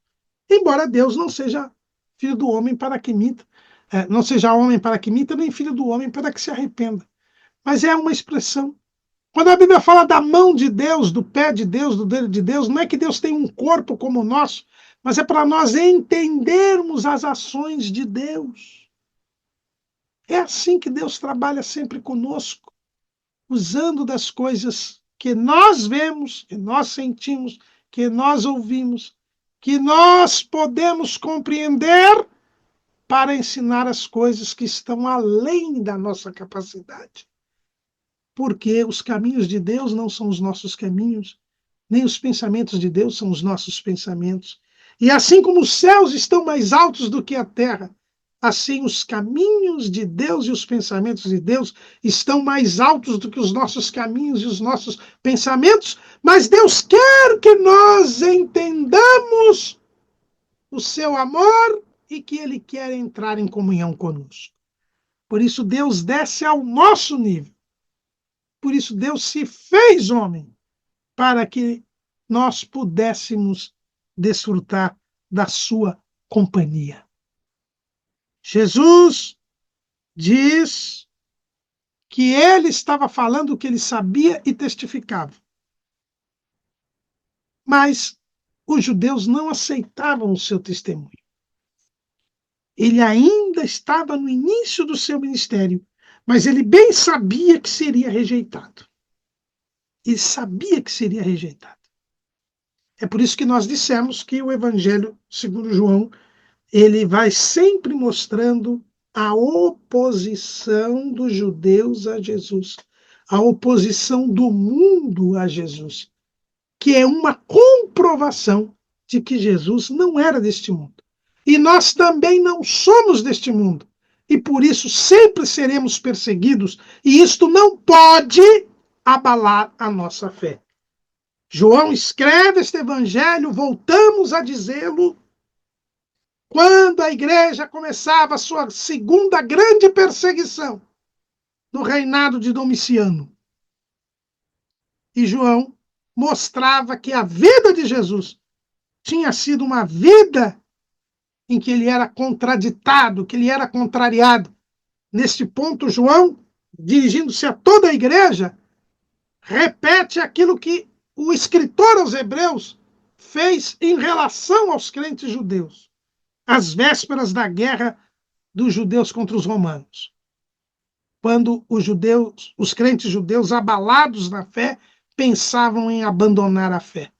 Embora Deus não seja filho do homem para que minta, não seja homem para que minta, nem filho do homem para que se arrependa. Mas é uma expressão. Quando a Bíblia fala da mão de Deus, do pé de Deus, do dedo de Deus, não é que Deus tem um corpo como o nosso, mas é para nós entendermos as ações de Deus. É assim que Deus trabalha sempre conosco, usando das coisas que nós vemos, que nós sentimos, que nós ouvimos, que nós podemos compreender para ensinar as coisas que estão além da nossa capacidade. Porque os caminhos de Deus não são os nossos caminhos, nem os pensamentos de Deus são os nossos pensamentos. E assim como os céus estão mais altos do que a terra, assim os caminhos de Deus e os pensamentos de Deus estão mais altos do que os nossos caminhos e os nossos pensamentos, mas Deus quer que nós entendamos o seu amor e que Ele quer entrar em comunhão conosco. Por isso Deus desce ao nosso nível. Por isso Deus se fez homem, para que nós pudéssemos desfrutar da sua companhia. Jesus diz que ele estava falando o que ele sabia e testificava. Mas os judeus não aceitavam o seu testemunho. Ele ainda estava no início do seu ministério, mas ele bem sabia que seria rejeitado. Ele sabia que seria rejeitado. É por isso que nós dissemos que o Evangelho segundo João, ele vai sempre mostrando a oposição dos judeus a Jesus, a oposição do mundo a Jesus, que é uma comprovação de que Jesus não era deste mundo. E nós também não somos deste mundo. E por isso sempre seremos perseguidos, e isto não pode abalar a nossa fé. João escreve este evangelho, voltamos a dizê-lo, quando a igreja começava a sua segunda grande perseguição no reinado de Domiciano. E João mostrava que a vida de Jesus tinha sido uma vida em que ele era contraditado, que ele era contrariado. Neste ponto, João, dirigindo-se a toda a igreja, repete aquilo que o escritor aos Hebreus fez em relação aos crentes judeus, às vésperas da guerra dos judeus contra os romanos. Quando os crentes judeus, abalados na fé, pensavam em abandonar a fé.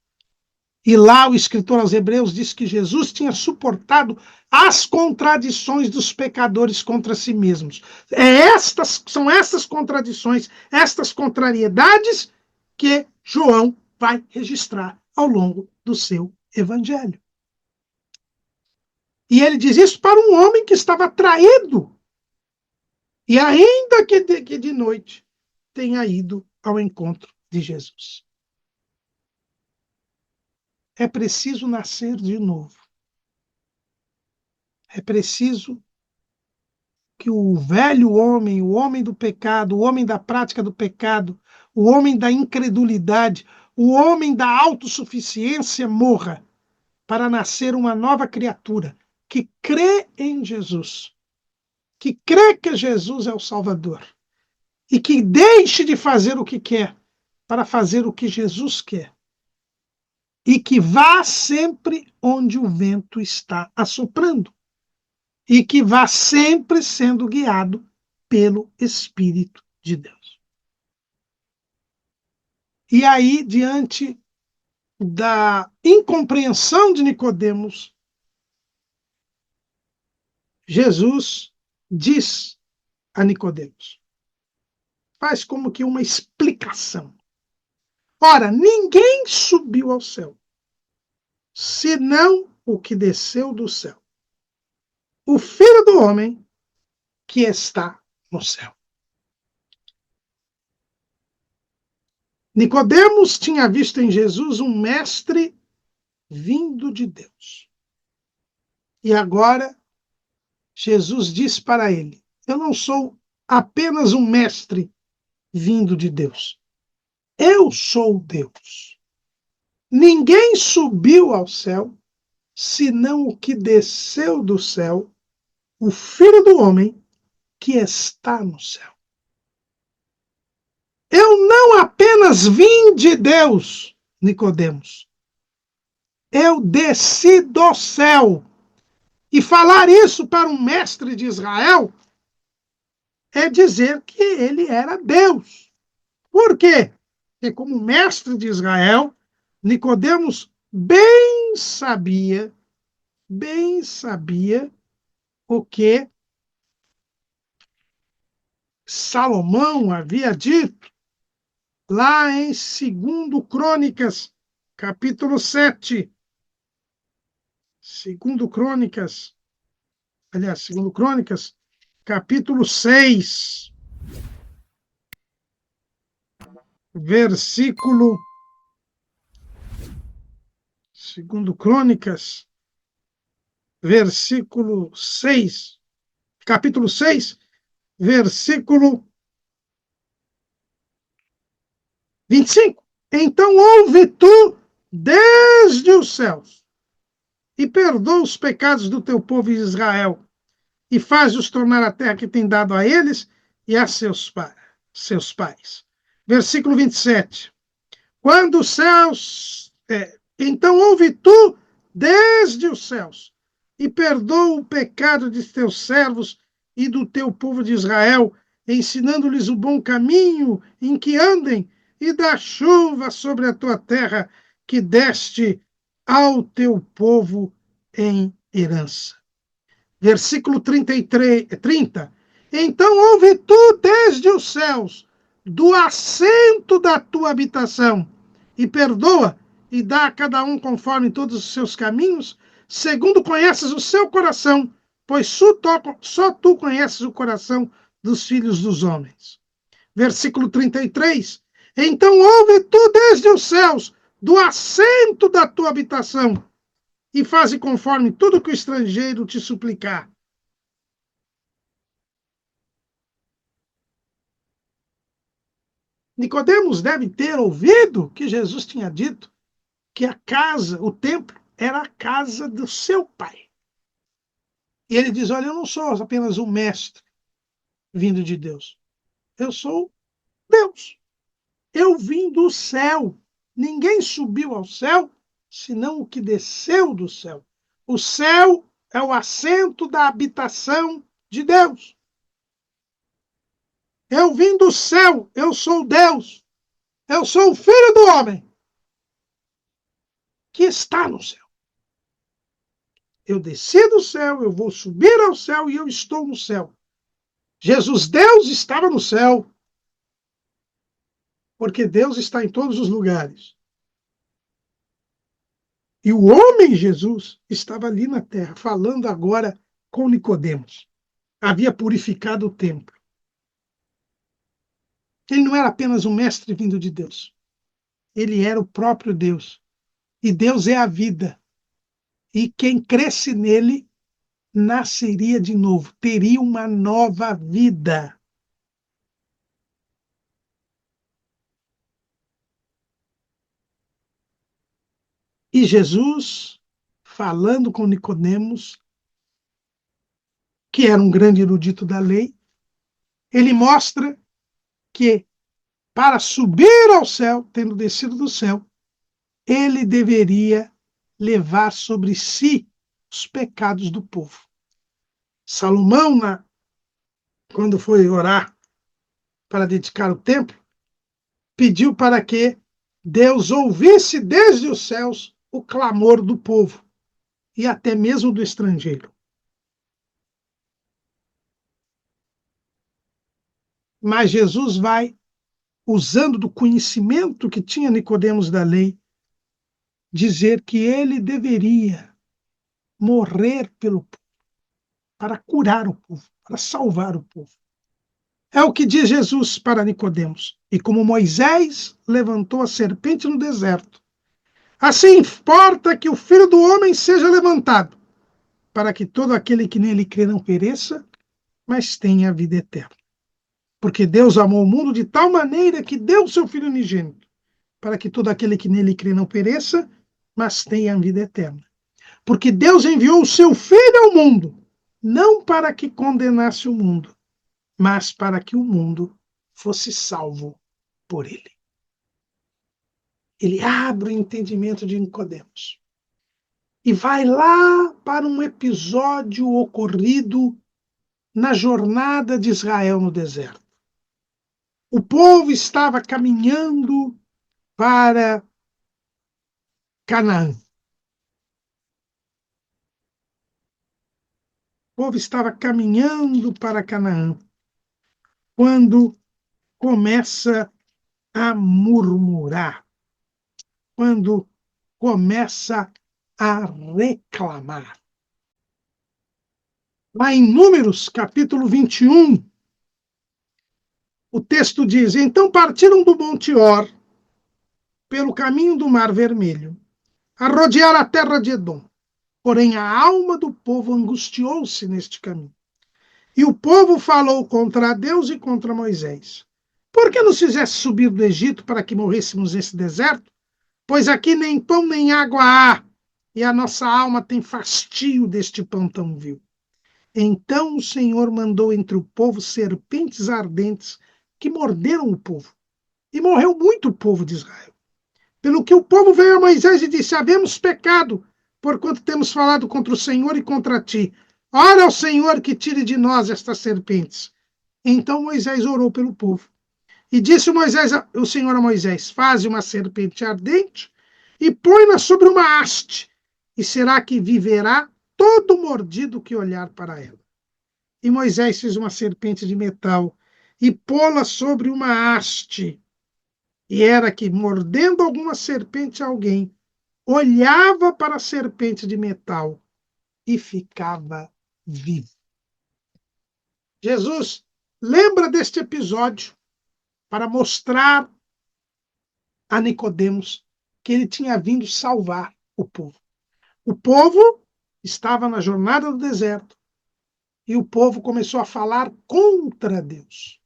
E lá o escritor aos Hebreus diz que Jesus tinha suportado as contradições dos pecadores contra si mesmos. São estas contradições, estas contrariedades que João vai registrar ao longo do seu evangelho. E ele diz isso para um homem que estava traído. E ainda que de noite tenha ido ao encontro de Jesus. É preciso nascer de novo. É preciso que o velho homem, o homem do pecado, o homem da prática do pecado, o homem da incredulidade, o homem da autossuficiência morra para nascer uma nova criatura que crê em Jesus, que crê que Jesus é o Salvador e que deixe de fazer o que quer para fazer o que Jesus quer. E que vá sempre onde o vento está assoprando. E que vá sempre sendo guiado pelo Espírito de Deus. E aí, diante da incompreensão de Nicodemos, Jesus diz a Nicodemos, faz como que uma explicação. Ora, ninguém subiu ao céu, senão o que desceu do céu. O Filho do Homem que está no céu. Nicodemos tinha visto em Jesus um mestre vindo de Deus. E agora, Jesus diz para ele, eu não sou apenas um mestre vindo de Deus. Eu sou Deus. Ninguém subiu ao céu, senão o que desceu do céu, o Filho do Homem que está no céu. Eu não apenas vim de Deus, Nicodemos. Eu desci do céu. E falar isso para um mestre de Israel é dizer que ele era Deus. Por quê? Porque como mestre de Israel, Nicodemos bem sabia o que Salomão havia dito lá em 2 Crônicas, capítulo 7. 2 Crônicas, aliás, 2 Crônicas, capítulo 6, versículo 2 Crônicas, versículo 6, capítulo 6, versículo 25. Então ouve tu desde os céus e perdoa os pecados do teu povo Israel e faz-os tornar a terra que tem dado a eles e a seus pais. Versículo 27. Quando os céus... então ouve tu desde os céus e perdoa o pecado de teus servos e do teu povo de Israel, ensinando-lhes o bom caminho em que andem, e dá chuva sobre a tua terra que deste ao teu povo em herança. Versículo 33, 30. Então ouve tu desde os céus, do assento da tua habitação, e perdoa, e dá a cada um conforme todos os seus caminhos, segundo conheces o seu coração, pois só tu conheces o coração dos filhos dos homens. Versículo 33. Então ouve tu desde os céus, do assento da tua habitação, e faze conforme tudo que o estrangeiro te suplicar. Nicodemos deve ter ouvido que Jesus tinha dito que a casa, o templo, era a casa do seu pai. E ele diz: olha, eu não sou apenas um mestre vindo de Deus. Eu sou Deus. Eu vim do céu. Ninguém subiu ao céu, senão o que desceu do céu. O céu é o assento da habitação de Deus. Eu vim do céu, eu sou Deus. Eu sou o Filho do homem que está no céu. Eu desci do céu, eu vou subir ao céu e eu estou no céu. Jesus, Deus, estava no céu, porque Deus está em todos os lugares. E o homem Jesus estava ali na terra, falando agora com Nicodemos. Havia purificado o templo. Ele não era apenas um mestre vindo de Deus. Ele era o próprio Deus. E Deus é a vida. E quem cresce nele nasceria de novo, teria uma nova vida. E Jesus, falando com Nicodemos, que era um grande erudito da lei, ele mostra que para subir ao céu, tendo descido do céu, ele deveria levar sobre si os pecados do povo. Salomão, quando foi orar para dedicar o templo, pediu para que Deus ouvisse desde os céus o clamor do povo e até mesmo do estrangeiro. Mas Jesus vai, usando do conhecimento que tinha Nicodemos da lei, dizer que ele deveria morrer pelo povo, para curar o povo, para salvar o povo. É o que diz Jesus para Nicodemos. E como Moisés levantou a serpente no deserto, assim importa que o Filho do Homem seja levantado, para que todo aquele que nele crê não pereça, mas tenha a vida eterna. Porque Deus amou o mundo de tal maneira que deu o seu Filho unigênito, para que todo aquele que nele crê não pereça, mas tenha a vida eterna. Porque Deus enviou o seu Filho ao mundo, não para que condenasse o mundo, mas para que o mundo fosse salvo por ele. Ele abre o entendimento de Nicodemos e vai lá para um episódio ocorrido na jornada de Israel no deserto. O povo estava caminhando para Canaã. povo estava caminhando para Canaã, quando começa a murmurar, quando começa a reclamar. Lá em Números, capítulo 21, o texto diz: Então partiram do Monte Or, pelo caminho do Mar Vermelho, a rodear a terra de Edom. Porém, a alma do povo angustiou-se neste caminho. E o povo falou contra Deus e contra Moisés. Por que nos fizesse subir do Egito para que morrêssemos nesse deserto? Pois aqui nem pão nem água há, e a nossa alma tem fastio deste pão tão vil. Então o Senhor mandou entre o povo serpentes ardentes que morderam o povo. E morreu muito o povo de Israel. Pelo que o povo veio a Moisés e disse: Havemos pecado, porquanto temos falado contra o Senhor e contra ti. Ora ao Senhor que tire de nós estas serpentes. Então Moisés orou pelo povo. E disse o Senhor a Moisés: Faze uma serpente ardente e põe-na sobre uma haste, e será que viverá todo mordido que olhar para ela. E Moisés fez uma serpente de metal e pô-la sobre uma haste. E era que, mordendo alguma serpente alguém, olhava para a serpente de metal e ficava vivo. Jesus lembra deste episódio para mostrar a Nicodemos que ele tinha vindo salvar o povo. O povo estava na jornada do deserto e o povo começou a falar contra Deus.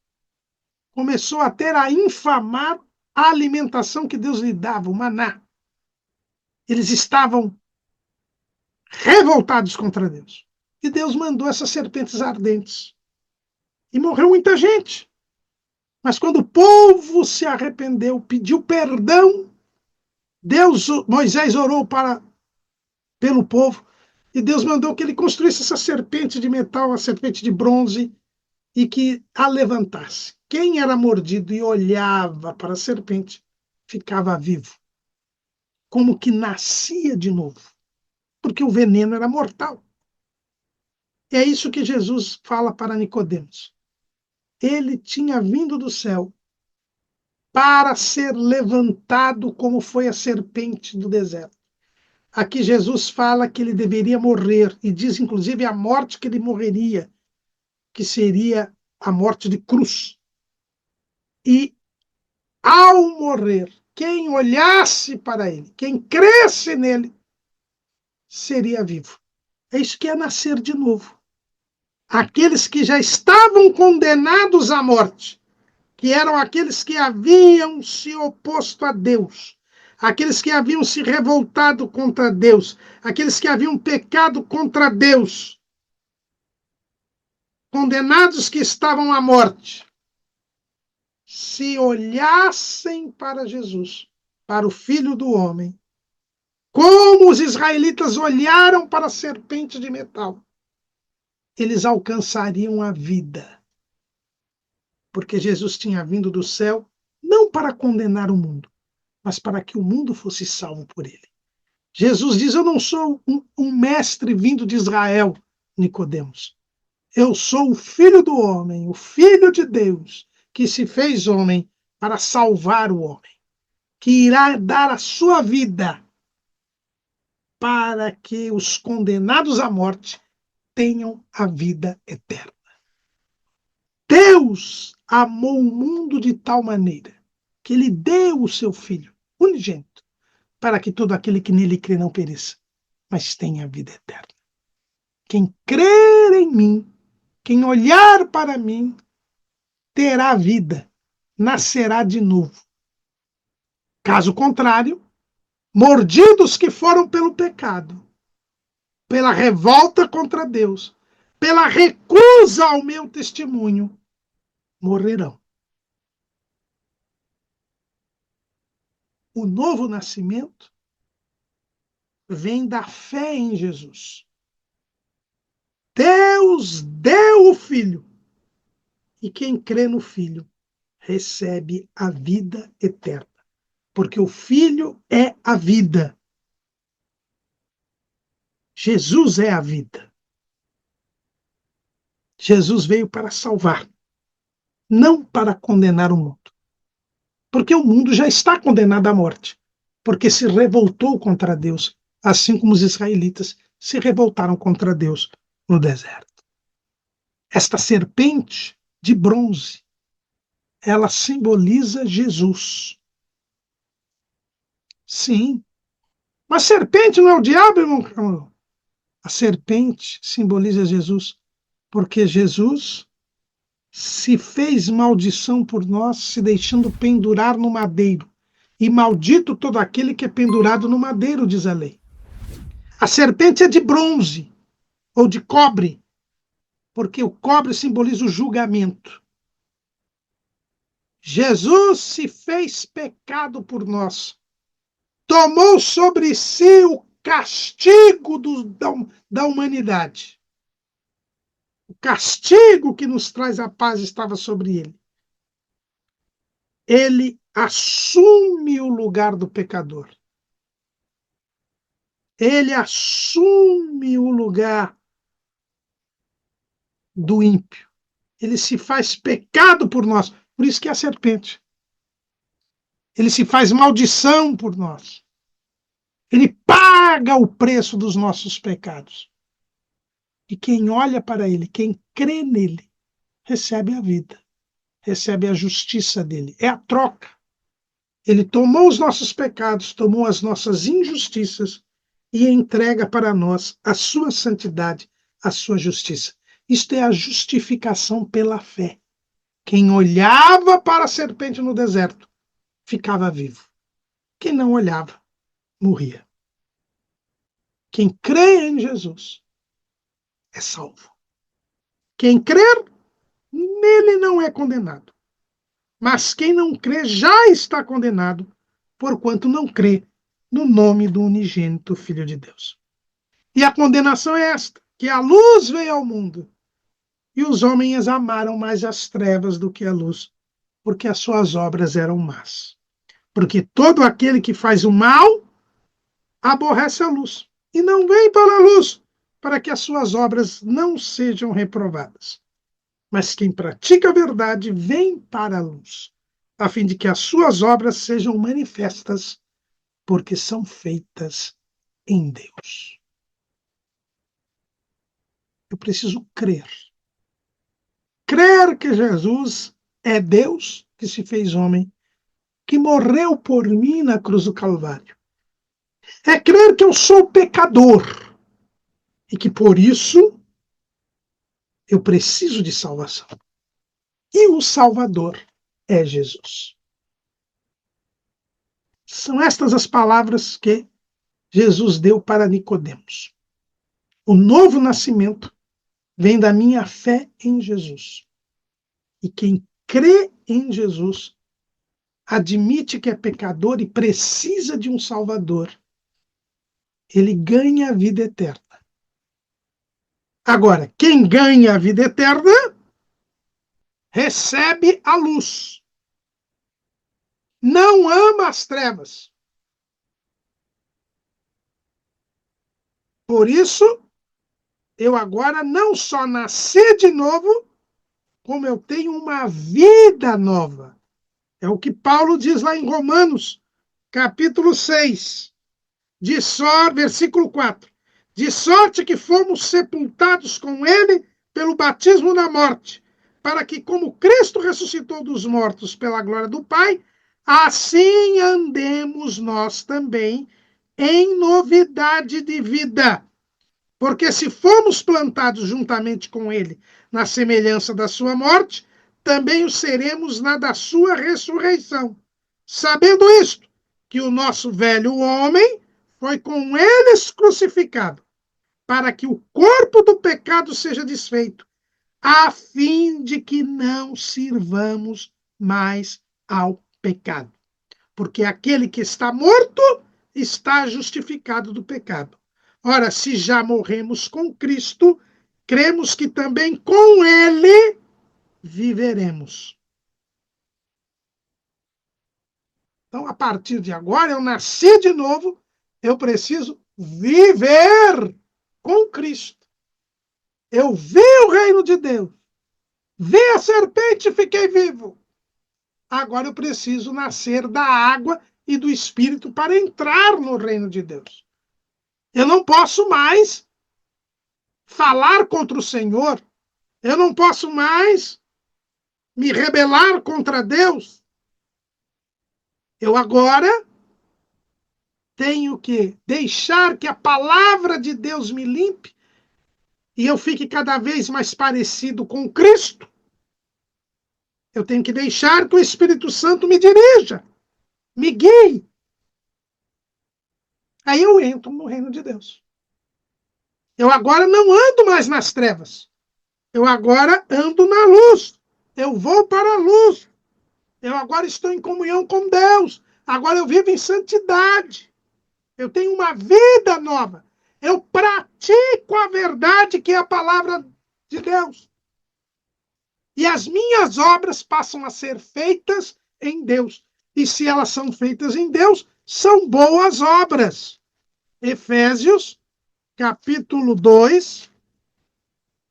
Começou a ter a infamar a alimentação que Deus lhe dava, o maná. Eles estavam revoltados contra Deus. E Deus mandou essas serpentes ardentes. E morreu muita gente. Mas quando o povo se arrependeu, pediu perdão, Moisés orou pelo povo, e Deus mandou que ele construísse essa serpente de metal, uma serpente de bronze, e que a levantasse. Quem era mordido e olhava para a serpente, ficava vivo. Como que nascia de novo. Porque o veneno era mortal. É isso que Jesus fala para Nicodemos. Ele tinha vindo do céu para ser levantado como foi a serpente do deserto. Aqui Jesus fala que ele deveria morrer e diz inclusive a morte que ele morreria, que seria a morte de cruz. E ao morrer, quem olhasse para ele, quem cresce nele, seria vivo. É isso que é nascer de novo. Aqueles que já estavam condenados à morte, que eram aqueles que haviam se oposto a Deus, aqueles que haviam se revoltado contra Deus, aqueles que haviam pecado contra Deus, condenados que estavam à morte, se olhassem para Jesus, para o Filho do Homem, como os israelitas olharam para a serpente de metal, eles alcançariam a vida. Porque Jesus tinha vindo do céu não para condenar o mundo, mas para que o mundo fosse salvo por ele. Jesus diz: Eu não sou um mestre vindo de Israel, Nicodemos. Eu sou o Filho do homem, o Filho de Deus, que se fez homem para salvar o homem, que irá dar a sua vida para que os condenados à morte tenham a vida eterna. Deus amou o mundo de tal maneira que ele deu o seu Filho unigênito, para que todo aquele que nele crê não pereça, mas tenha a vida eterna. Quem crer em mim, quem olhar para mim, terá vida, nascerá de novo. Caso contrário, mordidos que foram pelo pecado, pela revolta contra Deus, pela recusa ao meu testemunho, morrerão. O novo nascimento vem da fé em Jesus. Deus deu o Filho, e quem crê no Filho recebe a vida eterna, porque o Filho é a vida. Jesus é a vida. Jesus veio para salvar, não para condenar o mundo. Porque o mundo já está condenado à morte, porque se revoltou contra Deus, assim como os israelitas se revoltaram contra Deus no deserto. Esta serpente de bronze, ela simboliza Jesus. Sim, mas serpente não é o diabo, irmão? A serpente simboliza Jesus, porque Jesus se fez maldição por nós, se deixando pendurar no madeiro. E maldito todo aquele que é pendurado no madeiro, diz a lei. A serpente é de bronze ou de cobre, porque o cobre simboliza o julgamento. Jesus se fez pecado por nós, tomou sobre si o castigo da humanidade. O castigo que nos traz a paz estava sobre ele. Ele assume o lugar do pecador. Ele assume o lugar do ímpio. Ele se faz pecado por nós. Por isso que é a serpente. Ele se faz maldição por nós. Ele paga o preço dos nossos pecados. E quem olha para ele, quem crê nele, recebe a vida, recebe a justiça dele. É a troca. Ele tomou os nossos pecados, tomou as nossas injustiças e entrega para nós a sua santidade, a sua justiça. Isto é a justificação pela fé. Quem olhava para a serpente no deserto ficava vivo. Quem não olhava, morria. Quem crê em Jesus é salvo. Quem crer nele não é condenado. Mas quem não crê já está condenado, porquanto não crê no nome do unigênito Filho de Deus. E a condenação é esta, que a luz veio ao mundo, e os homens amaram mais as trevas do que a luz, porque as suas obras eram más. Porque todo aquele que faz o mal aborrece a luz, e não vem para a luz, para que as suas obras não sejam reprovadas. Mas quem pratica a verdade vem para a luz, a fim de que as suas obras sejam manifestas, porque são feitas em Deus. Eu preciso crer. Crer que Jesus é Deus que se fez homem, que morreu por mim na cruz do Calvário. É crer que eu sou pecador e que por isso eu preciso de salvação. E o Salvador é Jesus. São estas as palavras que Jesus deu para Nicodemos. O novo nascimento vem da minha fé em Jesus. E quem crê em Jesus admite que é pecador e precisa de um Salvador. Ele ganha a vida eterna. Agora, quem ganha a vida eterna recebe a luz. Não ama as trevas. Por isso, eu agora não só nasci de novo, como eu tenho uma vida nova. É o que Paulo diz lá em Romanos, capítulo 6, versículo 4. De sorte que fomos sepultados com ele pelo batismo na morte, para que, como Cristo ressuscitou dos mortos pela glória do Pai, assim andemos nós também em novidade de vida. Porque se fomos plantados juntamente com ele na semelhança da sua morte, também o seremos na da sua ressurreição. Sabendo isto, que o nosso velho homem foi com eles crucificado, para que o corpo do pecado seja desfeito, a fim de que não sirvamos mais ao pecado. Porque aquele que está morto está justificado do pecado. Ora, se já morremos com Cristo, cremos que também com ele viveremos. Então, a partir de agora, eu nasci de novo, eu preciso viver com Cristo. Eu vi o reino de Deus. Vi a serpente e fiquei vivo. Agora eu preciso nascer da água e do Espírito para entrar no reino de Deus. Eu não posso mais falar contra o Senhor. Eu não posso mais me rebelar contra Deus. Eu agora tenho que deixar que a palavra de Deus me limpe e eu fique cada vez mais parecido com Cristo. Eu tenho que deixar que o Espírito Santo me dirija, me guie. Aí eu entro no reino de Deus. Eu agora não ando mais nas trevas. Eu agora ando na luz. Eu vou para a luz. Eu agora estou em comunhão com Deus. Agora eu vivo em santidade. Eu tenho uma vida nova. Eu pratico a verdade que é a palavra de Deus. E as minhas obras passam a ser feitas em Deus. E se elas são feitas em Deus, são boas obras. Efésios, capítulo 2,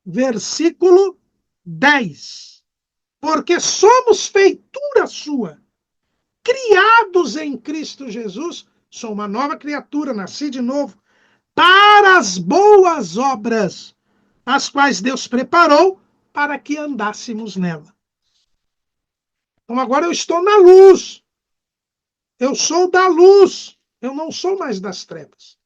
versículo 10. Porque somos feitura sua, criados em Cristo Jesus, sou uma nova criatura, nasci de novo, para as boas obras, as quais Deus preparou para que andássemos nela. Então agora eu estou na luz. Eu sou da luz. Eu não sou mais das trevas.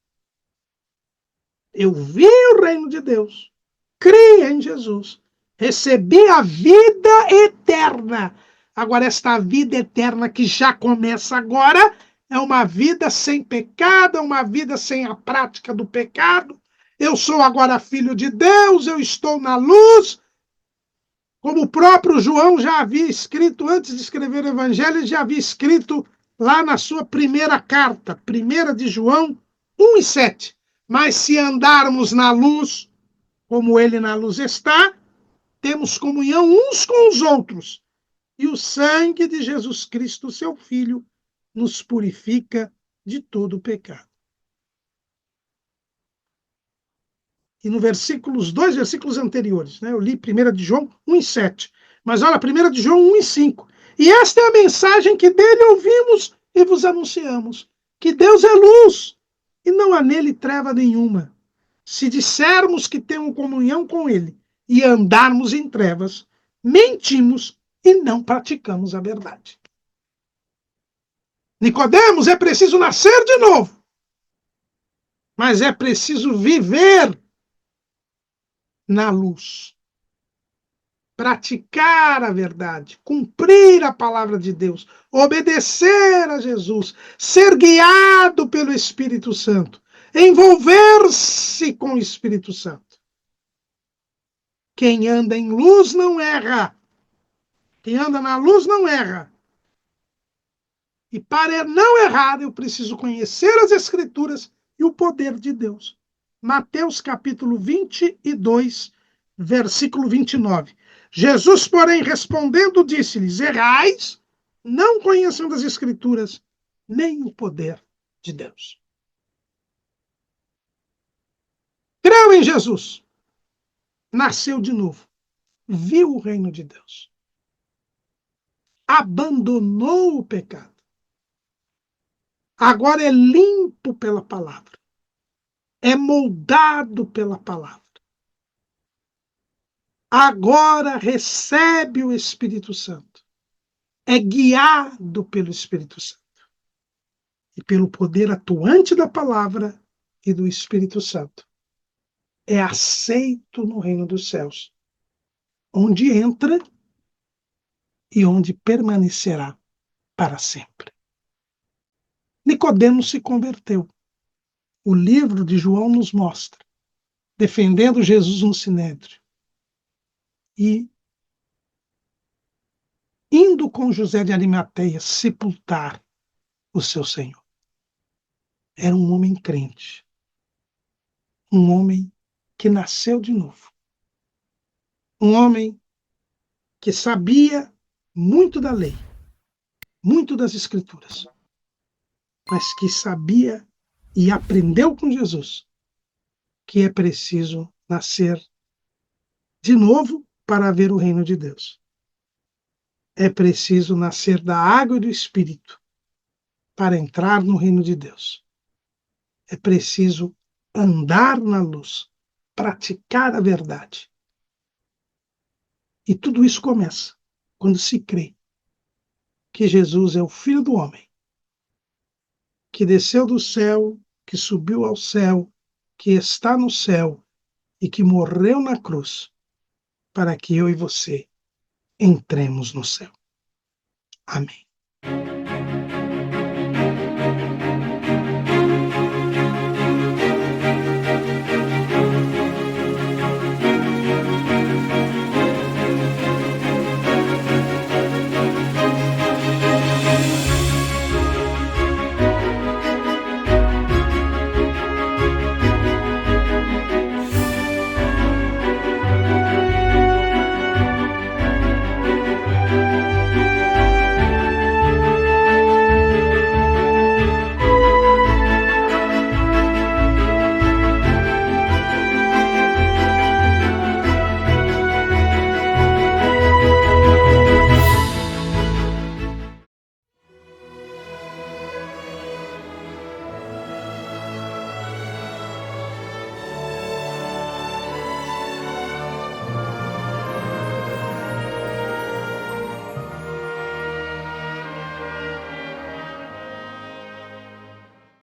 Eu vi o reino de Deus. Criei em Jesus. Recebi a vida eterna. Agora, esta vida eterna que já começa agora é uma vida sem pecado, é uma vida sem a prática do pecado. Eu sou agora filho de Deus, eu estou na luz. Como o próprio João já havia escrito, antes de escrever o Evangelho, ele já havia escrito lá na sua primeira carta, 1 de João 1:7. Mas se andarmos na luz, como ele na luz está, temos comunhão uns com os outros. E o sangue de Jesus Cristo, seu Filho, nos purifica de todo o pecado. E no versículos, 2 versículos anteriores, né, eu li 1 de João 1:7. Mas olha, 1 de João 1:5. E esta é a mensagem que dele ouvimos e vos anunciamos, que Deus é luz e não há nele treva nenhuma. Se dissermos que temos comunhão com ele e andarmos em trevas, mentimos e não praticamos a verdade. Nicodemos, é preciso nascer de novo, mas é preciso viver na luz. Praticar a verdade, cumprir a palavra de Deus, obedecer a Jesus, ser guiado pelo Espírito Santo, envolver-se com o Espírito Santo. Quem anda em luz não erra. Quem anda na luz não erra. E para não errar, eu preciso conhecer as Escrituras e o poder de Deus. Mateus capítulo 22, versículo 29. Jesus, porém, respondendo, disse-lhes: errais, não conhecendo as Escrituras, nem o poder de Deus. Creu em Jesus. Nasceu de novo. Viu o reino de Deus. Abandonou o pecado. Agora é limpo pela palavra. É moldado pela palavra. Agora recebe o Espírito Santo. É guiado pelo Espírito Santo. E pelo poder atuante da palavra e do Espírito Santo. É aceito no reino dos céus, onde entra e onde permanecerá para sempre. Nicodemos se converteu. O livro de João nos mostra, defendendo Jesus no sinédrio e indo com José de Arimateia sepultar o seu Senhor. Era um homem crente, um homem que nasceu de novo, um homem que sabia muito da lei, muito das Escrituras, mas que sabia e aprendeu com Jesus que é preciso nascer de novo para ver o reino de Deus. É preciso nascer da água e do Espírito para entrar no reino de Deus. É preciso andar na luz, praticar a verdade. E tudo isso começa quando se crê que Jesus é o Filho do Homem, que desceu do céu, que subiu ao céu, que está no céu e que morreu na cruz para que eu e você entremos no céu. Amém.